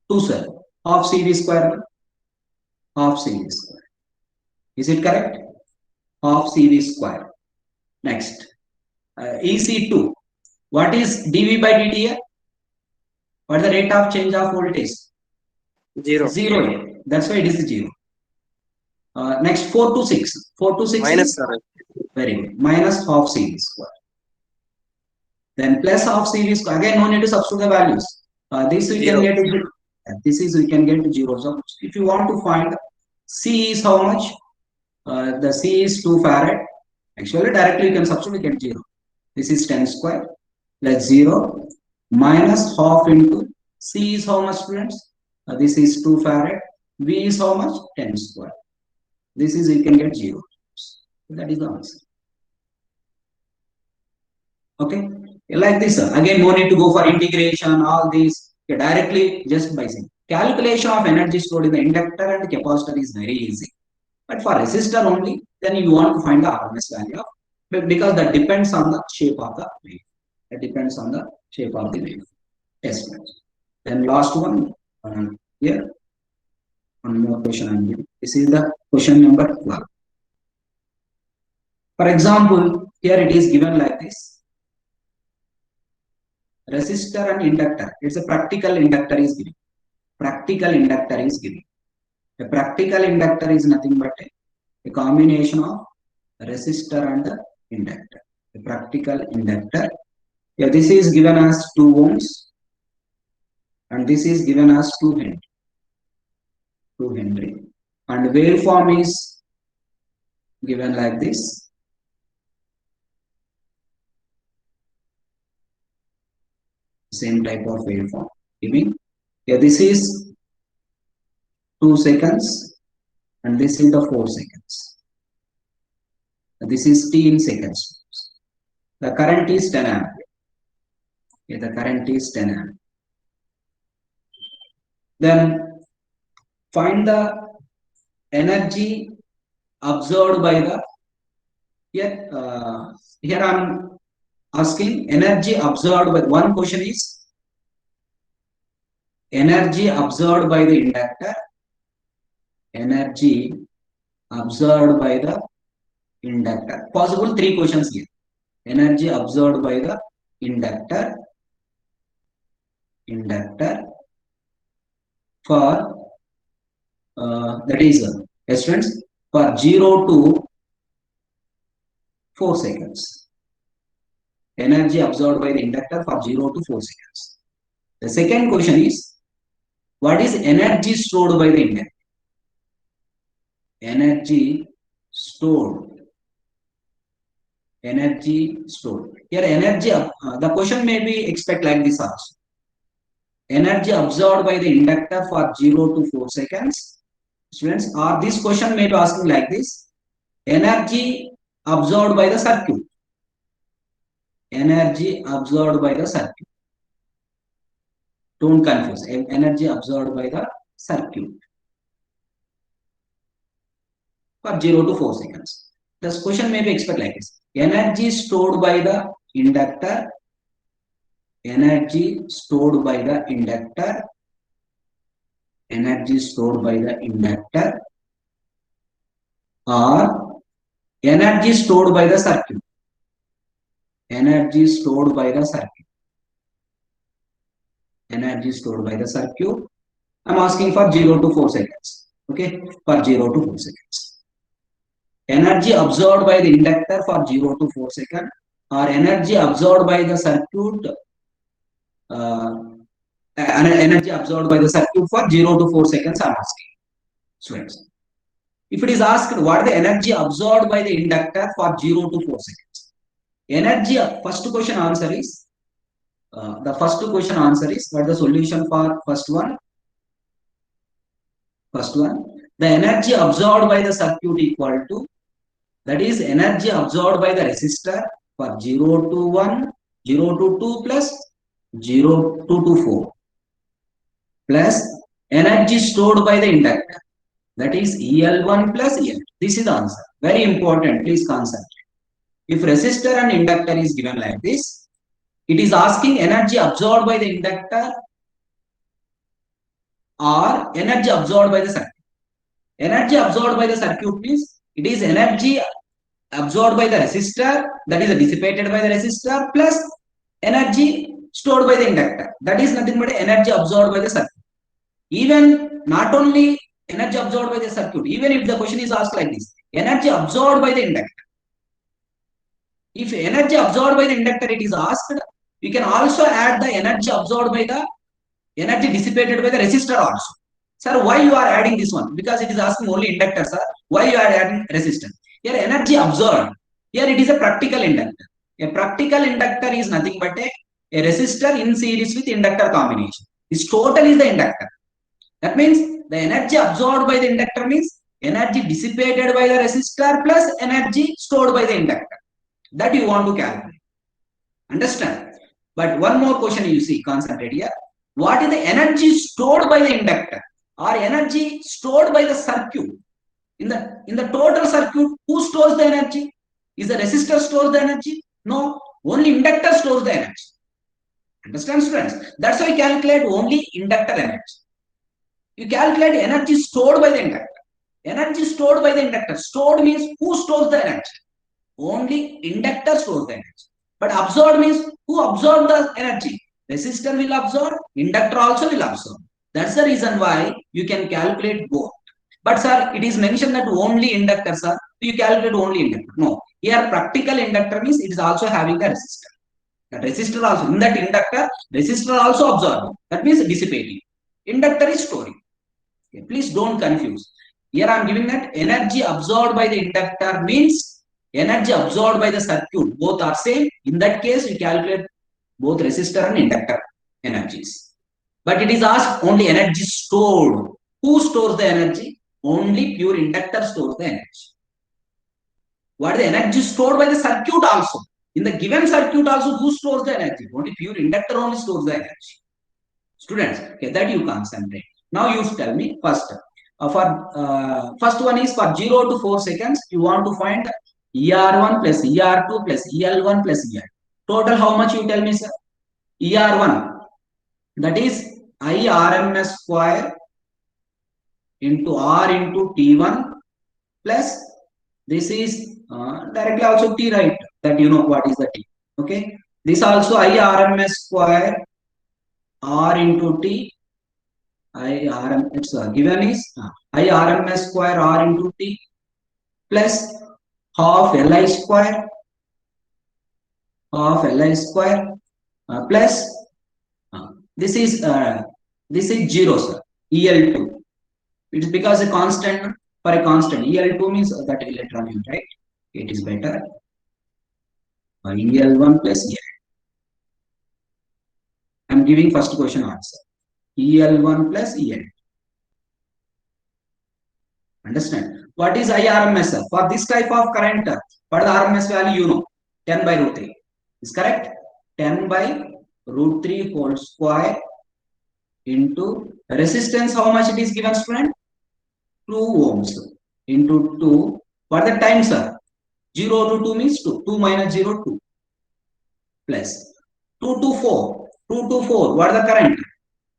2, sir, half CV square. Half CV square. Is it correct? Half CV square. Next, EC2. What is dV by dt here? What is the rate of change of voltage? 0. 0. That's why it is 0. Next, 4 to 6. 4 to 6 Minus, is, sir. very good. Minus half CV square. Then plus half CV square. Again, no need to substitute the values. This we can get. This is we can get 0. So if you want to find C is how much? The C is 2 farad. Actually, directly you can substitute, get 0. This is 10 square plus 0 minus half into C is how much, students? This is 2 farad. V is how much? 10 square. This is, you can get 0. That is the answer. Okay. Like this, again, no need to go for integration, all these. Directly just by saying. Calculation of energy stored in the inductor and capacitor is very easy. But for resistor only, then you want to find the RMS value of, because that depends on the shape of the wave. It depends on the shape of the wave. Yes. Then last one here. One more question I'm giving. This is the question number 12. For example, here it is given like this. Resistor and inductor. It's a practical inductor is given. Practical inductor is given. A practical inductor is nothing but a combination of resistor and the inductor. A practical inductor. Yeah, this is given as 2 ohms and this is given as 2 Henry. 2 Henry. And waveform is given like this. Same type of waveform. Giving. Yeah, this is 2 seconds and this is the 4 seconds. This is t in seconds. The current is 10 ampere. Yeah, the current is 10 ampere. Then find the energy absorbed by the, here I'm asking energy absorbed by, one question is energy absorbed by the inductor, energy absorbed by the inductor. Possible 3 questions here. Energy absorbed by the inductor for that is students, for 0 to 4 seconds. Energy absorbed by the inductor for 0 to 4 seconds. The second question is, what is energy stored by the inductor? Energy stored. Energy stored. Here energy, the question may be expect like this also. Energy absorbed by the inductor for 0 to 4 seconds. Students, or this question may be asking like this. Energy absorbed by the circuit. Energy absorbed by the circuit. Don't confuse. Energy absorbed by the circuit for 0 to 4 seconds. This question may be expect like this. Energy stored by the inductor. Energy stored by the inductor. Energy stored by the inductor. Or energy stored by the circuit. Energy stored by the circuit. Energy stored by the circuit. I'm asking for 0 to 4 seconds. Okay, for 0 to 4 seconds. Energy absorbed by the inductor for 0 to 4 seconds, or energy absorbed by the circuit, energy absorbed by the circuit for 0 to 4 seconds. I'm asking students. If it is asked what the energy absorbed by the inductor for 0 to 4 seconds, energy, first question answer is, what is the solution for first one? First one, the energy absorbed by the circuit equal to, that is energy absorbed by the resistor for 0 to 1, 0 to 2 plus 0 to 4 plus energy stored by the inductor, that is EL1 plus EL. This is the answer. Very important. Please concentrate. If resistor and inductor is given like this, it is asking energy absorbed by the inductor or energy absorbed by the circuit. Energy absorbed by the circuit means it is energy absorbed by the resistor, that is dissipated by the resistor, plus energy stored by the inductor, that is nothing but energy absorbed by the circuit. Even not only energy absorbed by the circuit, even if the question is asked like this, energy absorbed by the inductor. If energy absorbed by the inductor it is asked, we can also add the energy absorbed by the energy dissipated by the resistor also. Sir, why you are adding this one? Because it is asking only inductor, sir. Why you are adding resistor? Here energy absorbed. Here it is a practical inductor. A practical inductor is nothing but a resistor in series with inductor combination. This total is the inductor. That means the energy absorbed by the inductor means energy dissipated by the resistor plus energy stored by the inductor. That you want to calculate. Understand? But one more question you see, concentrate here. What is the energy stored by the inductor or energy stored by the circuit? In the total circuit, who stores the energy? Is the resistor stores the energy? No, only inductor stores the energy. Understand, students? That's why you calculate only inductor energy. You calculate energy stored by the inductor. Energy stored by the inductor. Stored means who stores the energy? Only inductor stores the energy. But absorbed means who absorbs the energy? Resistor will absorb, inductor also will absorb. That's the reason why you can calculate both. But sir, it is mentioned that only inductor, sir. You calculate only inductor. No. Here practical inductor means it is also having a resistor. The resistor also, in that inductor, resistor also absorbing. That means dissipating. Inductor is storing. Okay, please don't confuse. Here I am giving that energy absorbed by the inductor means energy absorbed by the circuit. Both are same. In that case, we calculate both resistor and inductor energies. But it is asked only energy stored. Who stores the energy? Only pure inductor stores the energy. What is the energy stored by the circuit also? In the given circuit also, who stores the energy? Only pure inductor only stores the energy. Students, okay, that you concentrate. Now you tell me first. First one is for 0 to 4 seconds. You want to find ER1 plus ER2 plus EL1 plus ER. Total how much you tell me, sir? ER1. That is IRMS square into R into T1 plus this is directly also T, right? That you know what is the T. Okay. This also IRMS square R into T. It's given is IRMS square R into T plus half Li square plus this is 0, sir. EL2. It is because a constant for a constant. EL2 means that electron unit, right? It is better. EL1 plus EL. I am giving first question answer. EL1 plus EL. Understand? What is IRMS? For this type of current, what is the RMS value? You know, 10 by root 3. Is correct? 10 by root 3 whole square into resistance. How much it is given, student? 2 ohms into 2. What are the times, sir? 0 to 2 means 2. 2 minus 0, 2. Plus 2 to 4. 2 to 4. What are the current?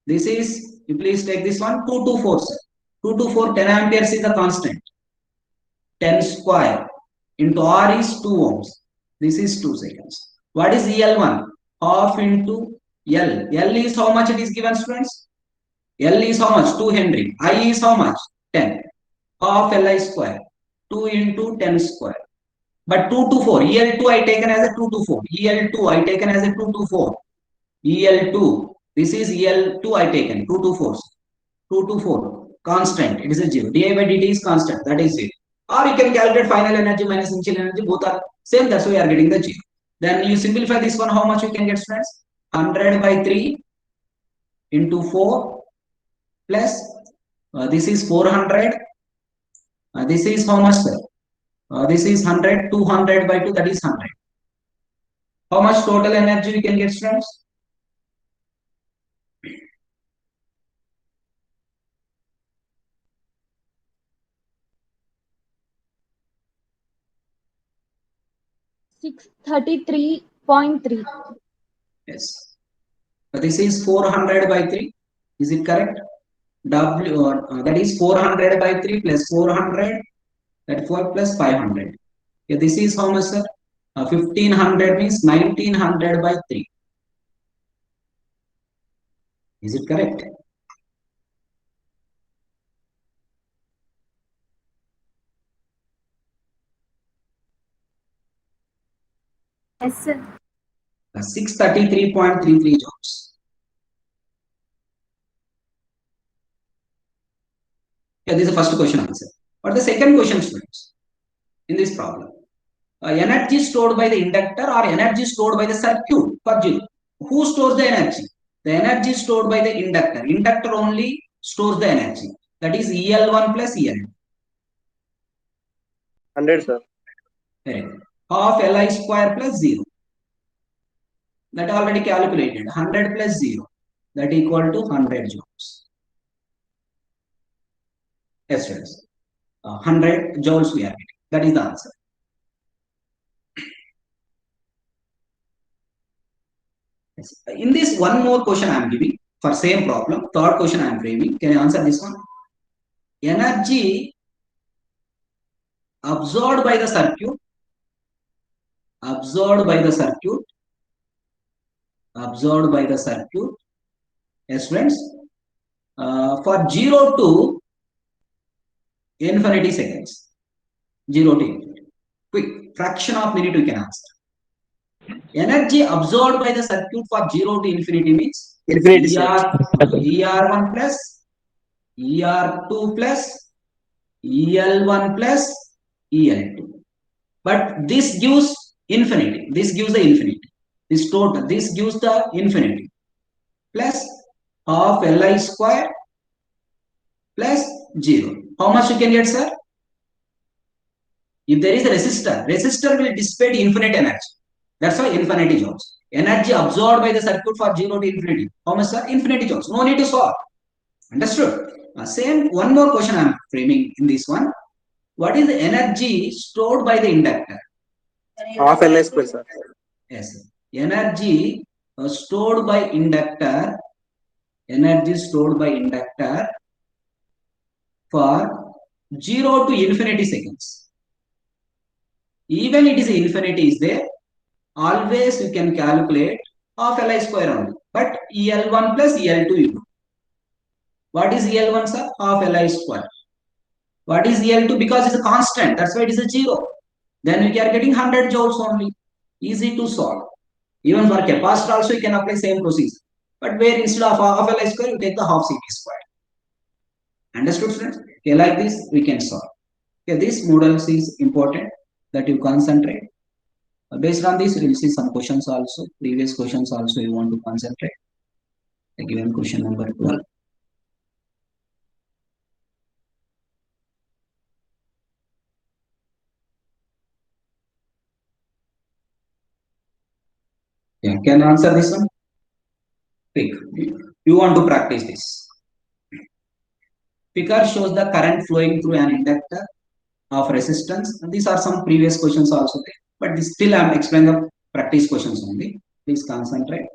This is, you please take this one. 2 to 4, sir. 2 to 4, 10 amperes is the constant. 10 square into R is 2 ohms. This is 2 seconds. What is EL1? Half into L. L is how much it is given, students? L is how much? 2 Henry. I is how much? 10. Half Li square. 2 into 10 square. But 2 to 4. EL2 I taken as a 2 to 4. EL2 I taken as a 2 to 4. EL2. This is EL2 I taken. 2 to 4. 2 to 4. Constant. It is a 0. Di by dt is constant. That is 0. Or you can calculate final energy minus initial energy. Both are same. That's why you are getting the 0. Then you simplify this one. How much you can get, students? 100 by 3 into 4 plus this is 400. This is how much, sir? This is 100. 200 by 2, that is 100. How much total energy we can get, students? $633.3. Yes. This is 400 by 3. Is it correct? That is 400 by 3 plus 400. That 4 plus 500. Yeah, this is how much, sir? 1500 means 1900 by 3. Is it correct? Yes, sir. 633.33 joules. Yeah, this is the first question answer. But the second question, students, in this problem, energy stored by the inductor or energy stored by the circuit for 0. Who stores the energy? The energy stored by the inductor. Inductor only stores the energy. That is EL1 plus EL2. 100, sir. Very good. Half Li square plus 0. That already calculated. 100 plus 0. That equal to 100 joules. Yes, friends. 100 joules we are getting. That is the answer. Yes. In this, one more question I am giving for same problem. Third question I am framing. Can you answer this one? Energy absorbed by the circuit. Absorbed by the circuit. Absorbed by the circuit. Yes, friends. For 0 to infinity seconds. 0 to infinity. Quick fraction of minute we can answer. Energy absorbed by the circuit for 0 to infinity means Infinity, sir. ER1 plus ER2 plus EL1 plus EL2. But this gives infinity. This gives the infinity. This total. This gives the infinity. Plus half Li square plus 0. How much you can get, sir? If there is a resistor will dissipate infinite energy. That's why infinity joules. Energy absorbed by the circuit for 0 to infinity. How much, sir? Infinity joules. No need to solve. Understood? Same, one more question I am framing in this one. What is the energy stored by the inductor? Half Li square, sir. Yes. Energy stored by inductor. Energy stored by inductor for 0 to infinity seconds. Even it is infinity is there, always you can calculate half Li square only. But EL1 plus EL2 you do. What is EL1, sir? Half Li square. What is EL2? Because it's a constant. That's why it is a 0. Then we are getting 100 joules only. Easy to solve. Even for capacitor also you can apply same procedure. But where instead of half Li square, you take the half Ct square. Understood, friends? Okay, like this we can solve. Okay, this model is important that you concentrate. Based on this, we will see some questions also. Previous questions also you want to concentrate. Given question number 12. Yeah, can you answer this one? Quick. You want to practice this. Figure shows the current flowing through an inductor of resistance. These are some previous questions also there. But this still I am explaining the practice questions only. Please concentrate.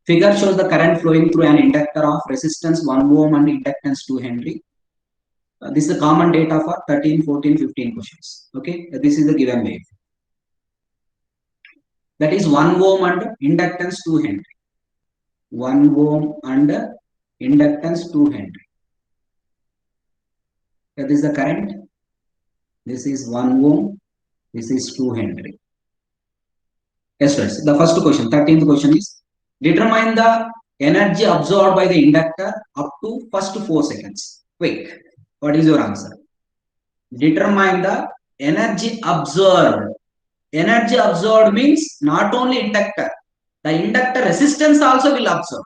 Figure shows the current flowing through an inductor of resistance 1 ohm and inductance 2 Henry. This is the common data for 13, 14, 15 questions. Okay, this is the given wave. That is 1 ohm and inductance 2 Henry. 1 ohm and inductance 2 Henry. That is the current. This is 1 ohm. This is 2 Henry. Yes, friends. The first question, 13th question is determine the energy absorbed by the inductor up to first 4 seconds. Quick. What is your answer? Determine the energy absorbed. Energy absorbed means not only inductor. The inductor resistance also will absorb.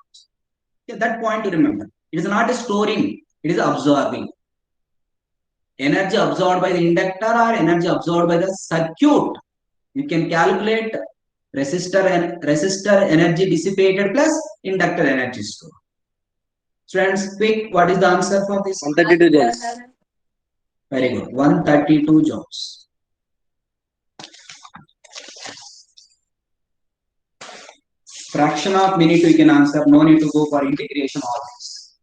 Okay, that point to remember. It is not a storing. It is absorbing. Energy absorbed by the inductor or energy absorbed by the circuit. You can calculate resistor energy dissipated plus inductor energy stored. Friends, quick, what is the answer for this? 132 joules. Very good. 132 joules. Fraction of minute we can answer. No need to go for integration all this.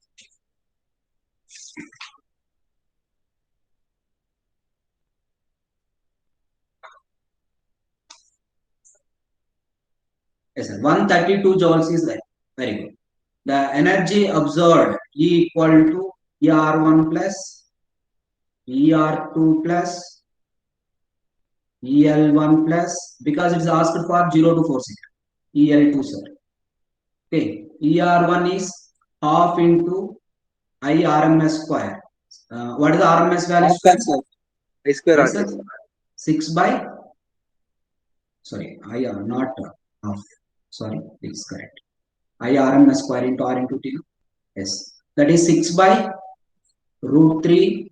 Yes, sir. 132 joules is right. Very good. The energy absorbed E equal to ER1 plus ER2 plus EL1 plus, because it is asked for 0 to 4 seconds. EL2, sir. Okay. ER1 is half into IRMS square. What is the RMS value? Half that, sir. I square Yes, RT. sir. 6 by, sorry, I are not half. Sorry, please correct. I RMS square into R into T. Yes, that is 6 by root 3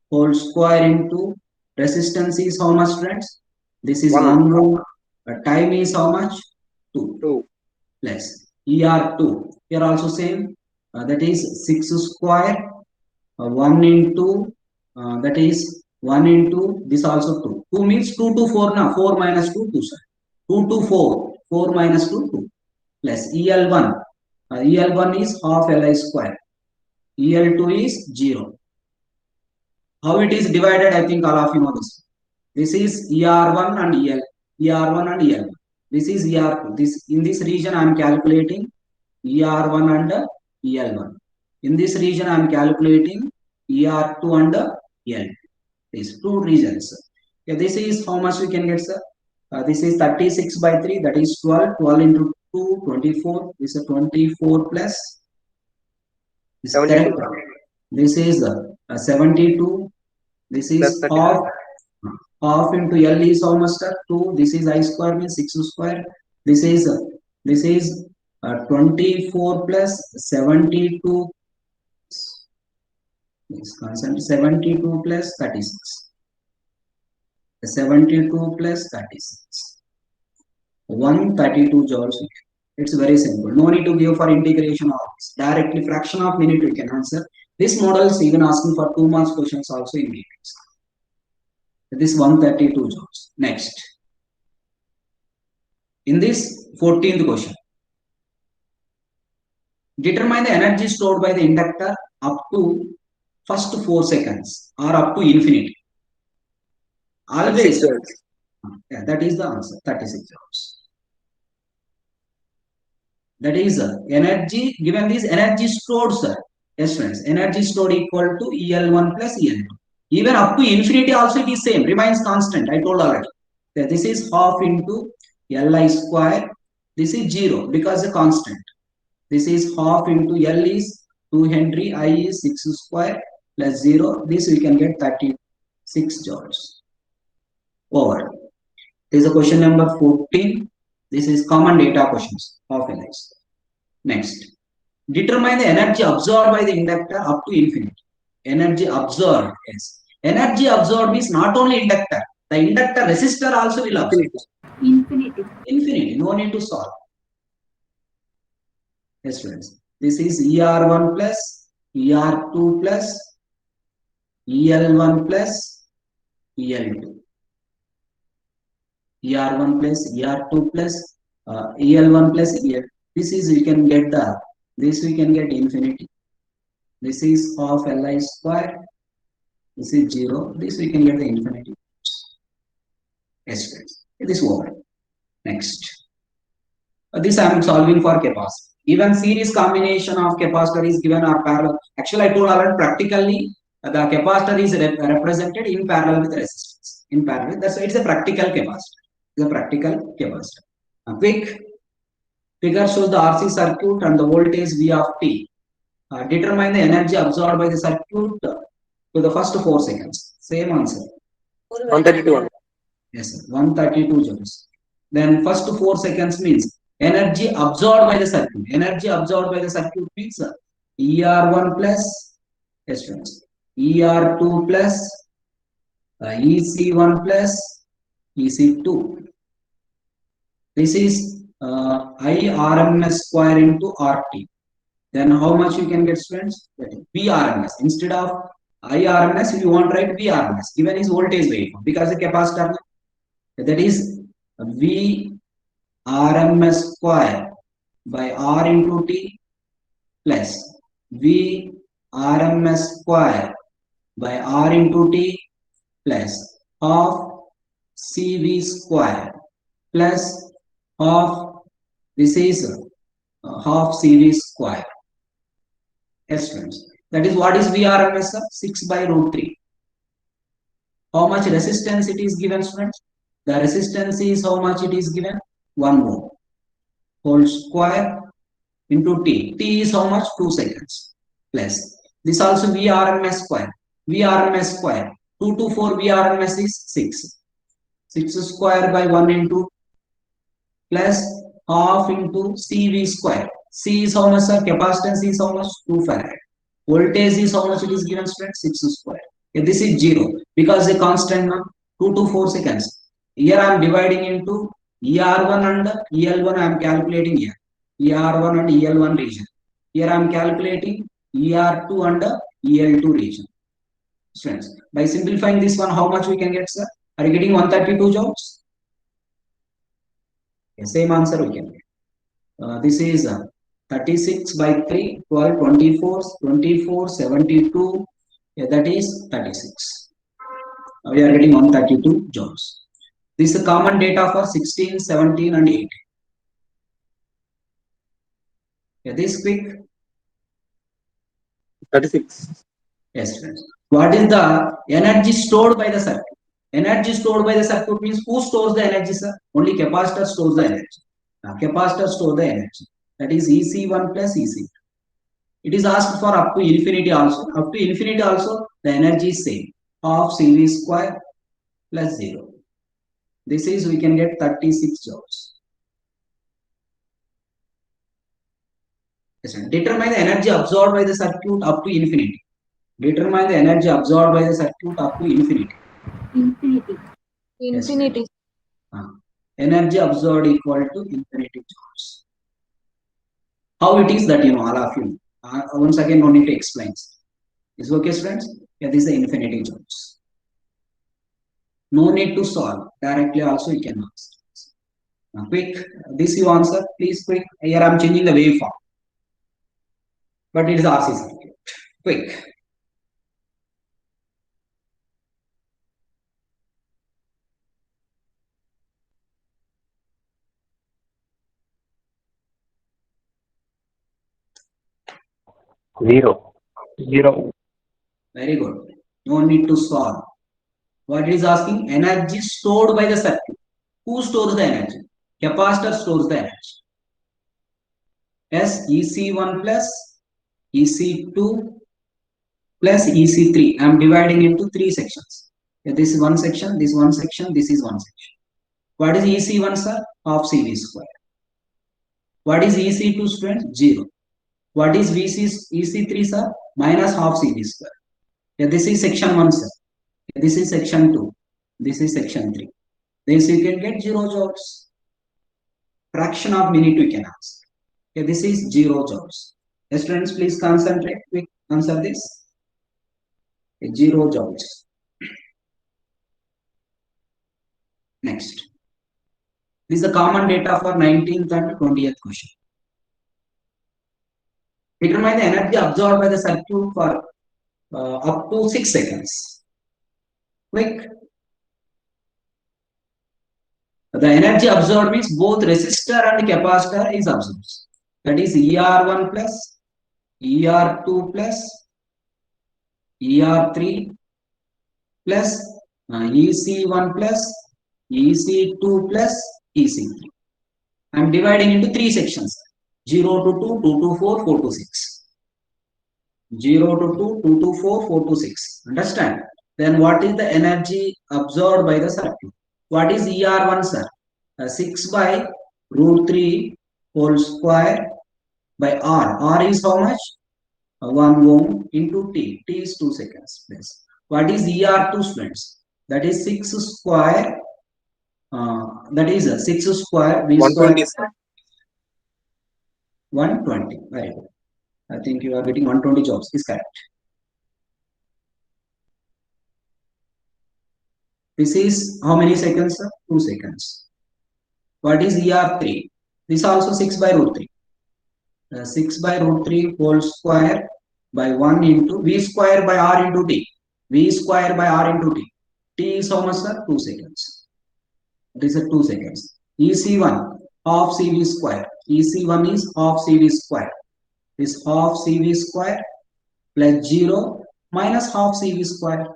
whole square into resistance is how much, friends? This is 1 ohm. Time is how much? 2 2. plus ER2. Here also same. That is 6 square 1 into that is 1 into this also 2. 2 means 2 to 4 now. 4 minus 2, 2 sir. 2 to 4. 4 minus 2, 2 plus EL1. EL1 is half Li square. EL2 is 0. How it is divided, I think all of you know this. This is ER1 and ER1 and EL1. This is ER2. This in this region I am calculating ER1 and EL1. In this region I am calculating ER2 and EL2. These two regions. Okay, this is how much we can get, sir. This is 36 by 3. That is 12. 12 into 2, 24. This is 24 plus. This is correct. This is 72. This is half into L is how much, sir? 2. This is I square means 6 square. This is 24 plus 72. This constant 72 plus 36. 72 plus 36. 132 joules. It's very simple. No need to give for integration of this. Directly fraction of minute we can answer. This model is even asking for 2 marks questions also in details. This 132 joules. Next. In this 14th question. Determine the energy stored by the inductor up to first 4 seconds or up to infinity. Always. Yeah, that is the answer. 36 joules. That is energy, given this energy stored, sir. Yes, friends. Energy stored equal to EL1 plus EL2. Even up to infinity also it is same. Remains constant. I told already. So this is half into Li square. This is 0 because the constant. This is half into L is 2 Henry. I is 6 square plus 0. This we can get 36 joules. Over. This is a question number 14. This is common data questions of LIs. Next. Determine the energy absorbed by the inductor up to infinity. Energy absorbed. Yes. Energy absorbed is not only inductor. The inductor resistor also will absorb. Infinity. Infinity. No need to solve. Yes, friends. This is ER1 plus ER2 plus EL1 plus EL2. ER1 plus ER2 plus EL1 plus EL. This is we can get this we can get infinity. This is half Li square. This is 0. This we can get the infinity. Yes, friends. This over. Next. This I am solving for capacitor. Even series combination of capacitor is given or parallel. Actually, I told already practically the capacitor is represented in parallel with resistance. In parallel, that's why it's a practical capacitor. It's a practical capacitor. A quick figure shows the RC circuit and the voltage V of T. Determine the energy absorbed by the circuit to the first 4 seconds. Same answer. 132. Yes, sir. 132 joules. Then first 4 seconds means energy absorbed by the circuit. Energy absorbed by the circuit means ER1 plus, yes friends, ER2 plus, EC1 plus, EC2. This is IRMS square into RT. Then how much you can get, friends? VRMS. Instead of IRMS, you want to write VRMS. Given is voltage waveform because the capacitor, that is V RMS square by R into T plus V RMS square by R into T plus half CV square plus half, this is half CV square. Yes, friends. That is what is VRMS? 6 by root 3. How much resistance it is given, friends? The resistance is how much it is given? 1 ohm. Whole square into T. T is how much? 2 seconds. Plus. This also VRMS square. Vrms square. 2 to 4 Vrms is 6. 6 square by 1 into plus half into CV square. C is how much, sir? Capacitance is how much? 2 farad. Voltage is how much it is given, students? 6 square. Okay, this is 0 because a constant now 2 to 4 seconds. Here I am dividing into ER1 and EL1. I am calculating here ER1 and EL1 region. Here I am calculating ER2 and EL2 region. Students, by simplifying this one, how much we can get, sir? Are you getting 132 joules? Okay, same answer we can get. This is 36 by 3, 12, 24, 24, 72. Yeah, that is 36. We are getting 132 joules. This is the common data for 16, 17, and 18. Yeah, this quick. 36. Yes, friends. What is the energy stored by the circuit? Energy stored by the circuit means who stores the energy, sir? Only capacitor stores the energy. Capacitor stores the energy. That is EC1 plus EC2. It is asked for up to infinity also. Up to infinity also, the energy is same. Half CV square plus 0. This is, we can get 36 joules. Yes, determine the energy absorbed by the circuit up to infinity. Determine the energy absorbed by the circuit up to infinity. Infinity. Yes, Infinity. energy absorbed equal to infinity joules. How it is that, all of you. Once again, no need to explain. Is okay, students? Yeah, this is the infinity joules. No need to solve. Directly also you can ask. Now, quick, this you answer. Please quick. Here I am changing the waveform. But it is RC circuit. Quick. Zero. Very good. No need to solve. What it is asking? Energy stored by the circuit. Who stores the energy? Capacitor stores the energy. Yes, EC1 plus EC2 plus EC3. I am dividing into 3 sections. This is one section, this one section, this is one section. What is EC1, sir? Half CV square. What is EC2, student? 0. What is EC3, sir? Minus half CV square. This is section 1, sir. This is section 2. This is section 3. This you can get 0 joules. Fraction of minute we can ask. This is 0 joules. Students, please concentrate. Quick answer this. 0 joules. Next. This is the common data for 19th and 20th question. Determine the energy absorbed by the circuit for up to 6 seconds. Quick. The energy absorbed means both resistor and capacitor is absorbed. That is ER1 plus, ER2 plus, ER3 plus, EC1 plus, EC2 plus, EC3. I am dividing into 3 sections. 0 to 2, 2 to 4, 4 to 6. 0 to 2, 2 to 4, 4 to 6. Understand? Then what is the energy absorbed by the circuit? What is ER1, sir? 6 by root 3 whole square by R. R is how much? 1 ohm into T. T is 2 seconds. Yes. What is ER2, students? That is 6 square. That is 6 square. 120. 120. Very good. I think you are getting 120 joules. Is correct. This is how many seconds, sir? 2 seconds. What is ER3? This also 6 by root 3. 6 by root 3 whole square by 1 into V square by R into T. V square by R into T. T is how much, sir? 2 seconds. This is 2 seconds. EC1 half CV square. EC1 is half CV square. This half CV square plus 0 minus half CV square.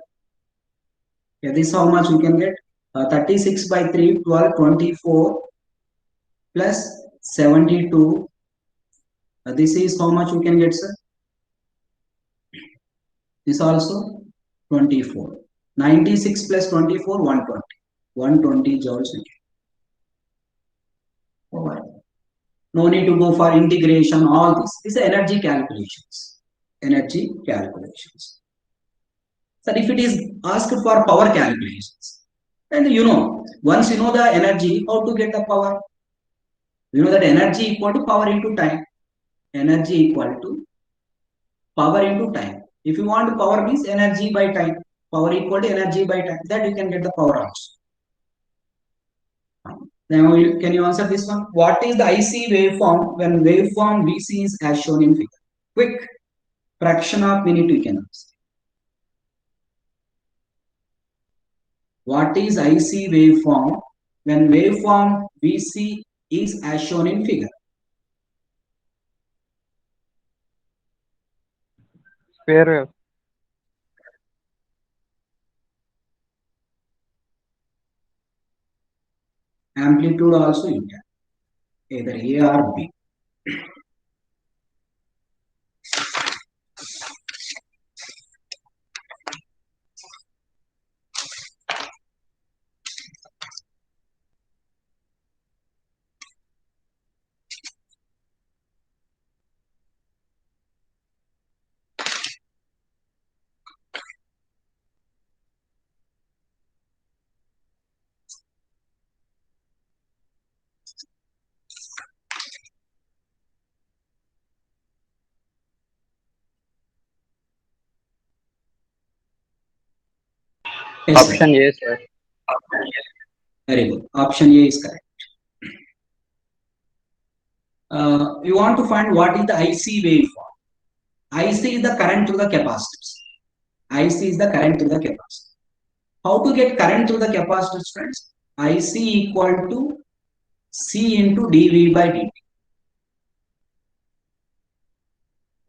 Yeah, this is how much we can get. 36 by 3, 12, 24 plus 72. This is how much we can get, sir. This also 24. 96 plus 24, 120. 120 joules. Over. No need to go for integration, all this. This is energy calculations. Energy calculations. So if it is asked for power calculations, then once you know the energy, how to get the power? You know that energy equal to power into time. Energy equal to power into time. If you want power means energy by time. Power equal to energy by time. That you can get the power also. Now, can you answer this one? What is the IC waveform when waveform VC is as shown in figure? Quick fraction of minute you can answer. What is IC waveform when waveform VC is as shown in figure? Square wave. Amplitude also you can. Either A or B. Yes, Option A, sir. very good. Option A is correct. You want to find what is the IC waveform. IC is the current through the capacitors. IC is the current through the capacitor. How to get current through the capacitors, friends? IC equal to C into dV by dt.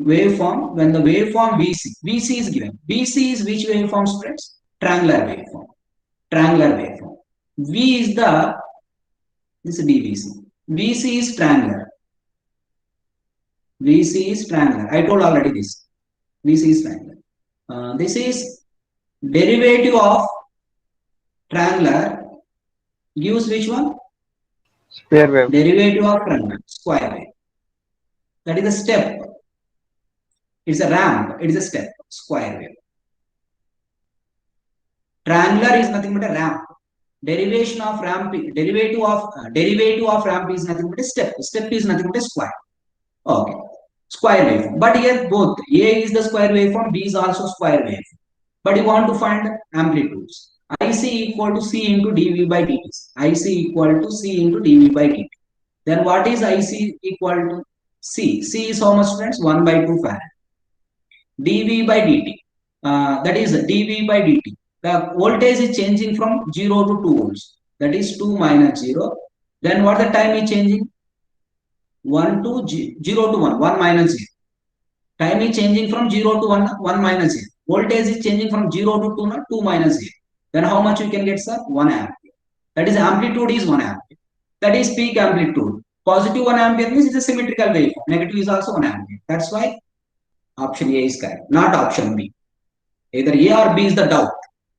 Waveform, when the waveform VC is given. VC is which waveform, friends? Triangular waveform. Triangular waveform. V is this is DVC. VC is triangular. VC is triangular. I told already this. VC is triangular. This is derivative of triangular gives which one? Square wave. Derivative of triangular, square wave. That is a step. It's a ramp. It is a step, square wave. Triangular is nothing but a ramp. Derivative of ramp is nothing but a step. Step is nothing but a square. Okay. Square wave. But here both A is the square waveform, B is also square wave. But you want to find amplitudes. IC equal to C into dV by dt. IC equal to C into dV by dt. Then what is IC equal to C? C is how much, friends? 1 by 2 farad. dV by dt. That is dV by dt. The voltage is changing from 0 to 2 volts. That is 2 minus 0. Then what the time is changing? 1 to 0 to 1. 1 minus 0. Time is changing from 0 to 1. 1 minus 0. Voltage is changing from 0 to 2. 2 minus 0. Then how much you can get, sir? 1 ampere. That is amplitude is 1 ampere. That is peak amplitude. Positive 1 ampere means it's a symmetrical waveform. Negative is also 1 ampere. That's why option A is correct, not option B. Either A or B is the doubt.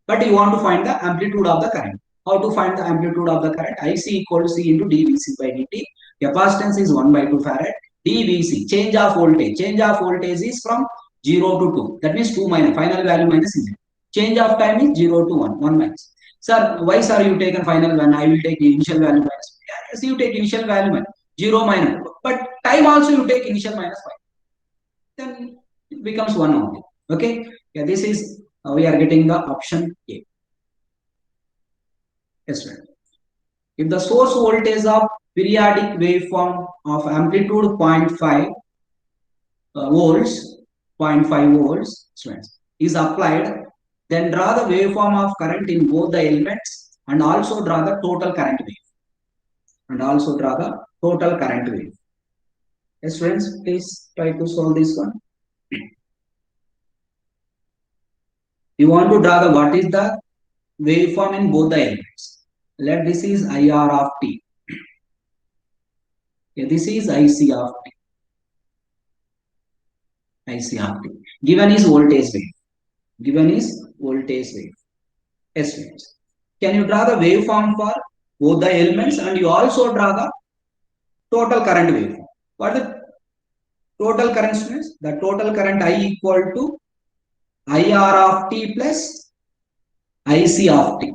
But you want to find the amplitude of the current. How to find the amplitude of the current? IC equal to C into dVC by dt. Capacitance is 1 by 2 farad. dVC, change of voltage. Change of voltage is from 0 to 2. That means 2 minus, final value minus Z. Change of time is 0 to 1, 1 minus. Sir, why sir you taken final value? I will take initial value minus. Yes, you take initial value minus 0 minus. But time also you take initial minus 5. Then it becomes 1 only. Okay. Yeah, this is we are getting the option A. Yes, right. If the source voltage of periodic waveform of amplitude 0.5 volts, 0.5 volts, students, is applied, then draw the waveform of current in both the elements and also draw the total current wave. Yes, friends, please try to solve this one. You want to draw the what is the waveform in both the elements. Let this is IR of t. Okay, this is IC of t. IC of t. Given is voltage wave. Given is voltage wave, S waves. Can you draw the waveform for both the elements, and you also draw the total current waveform? What the total current means? The total current I equal to IR of t plus IC of t.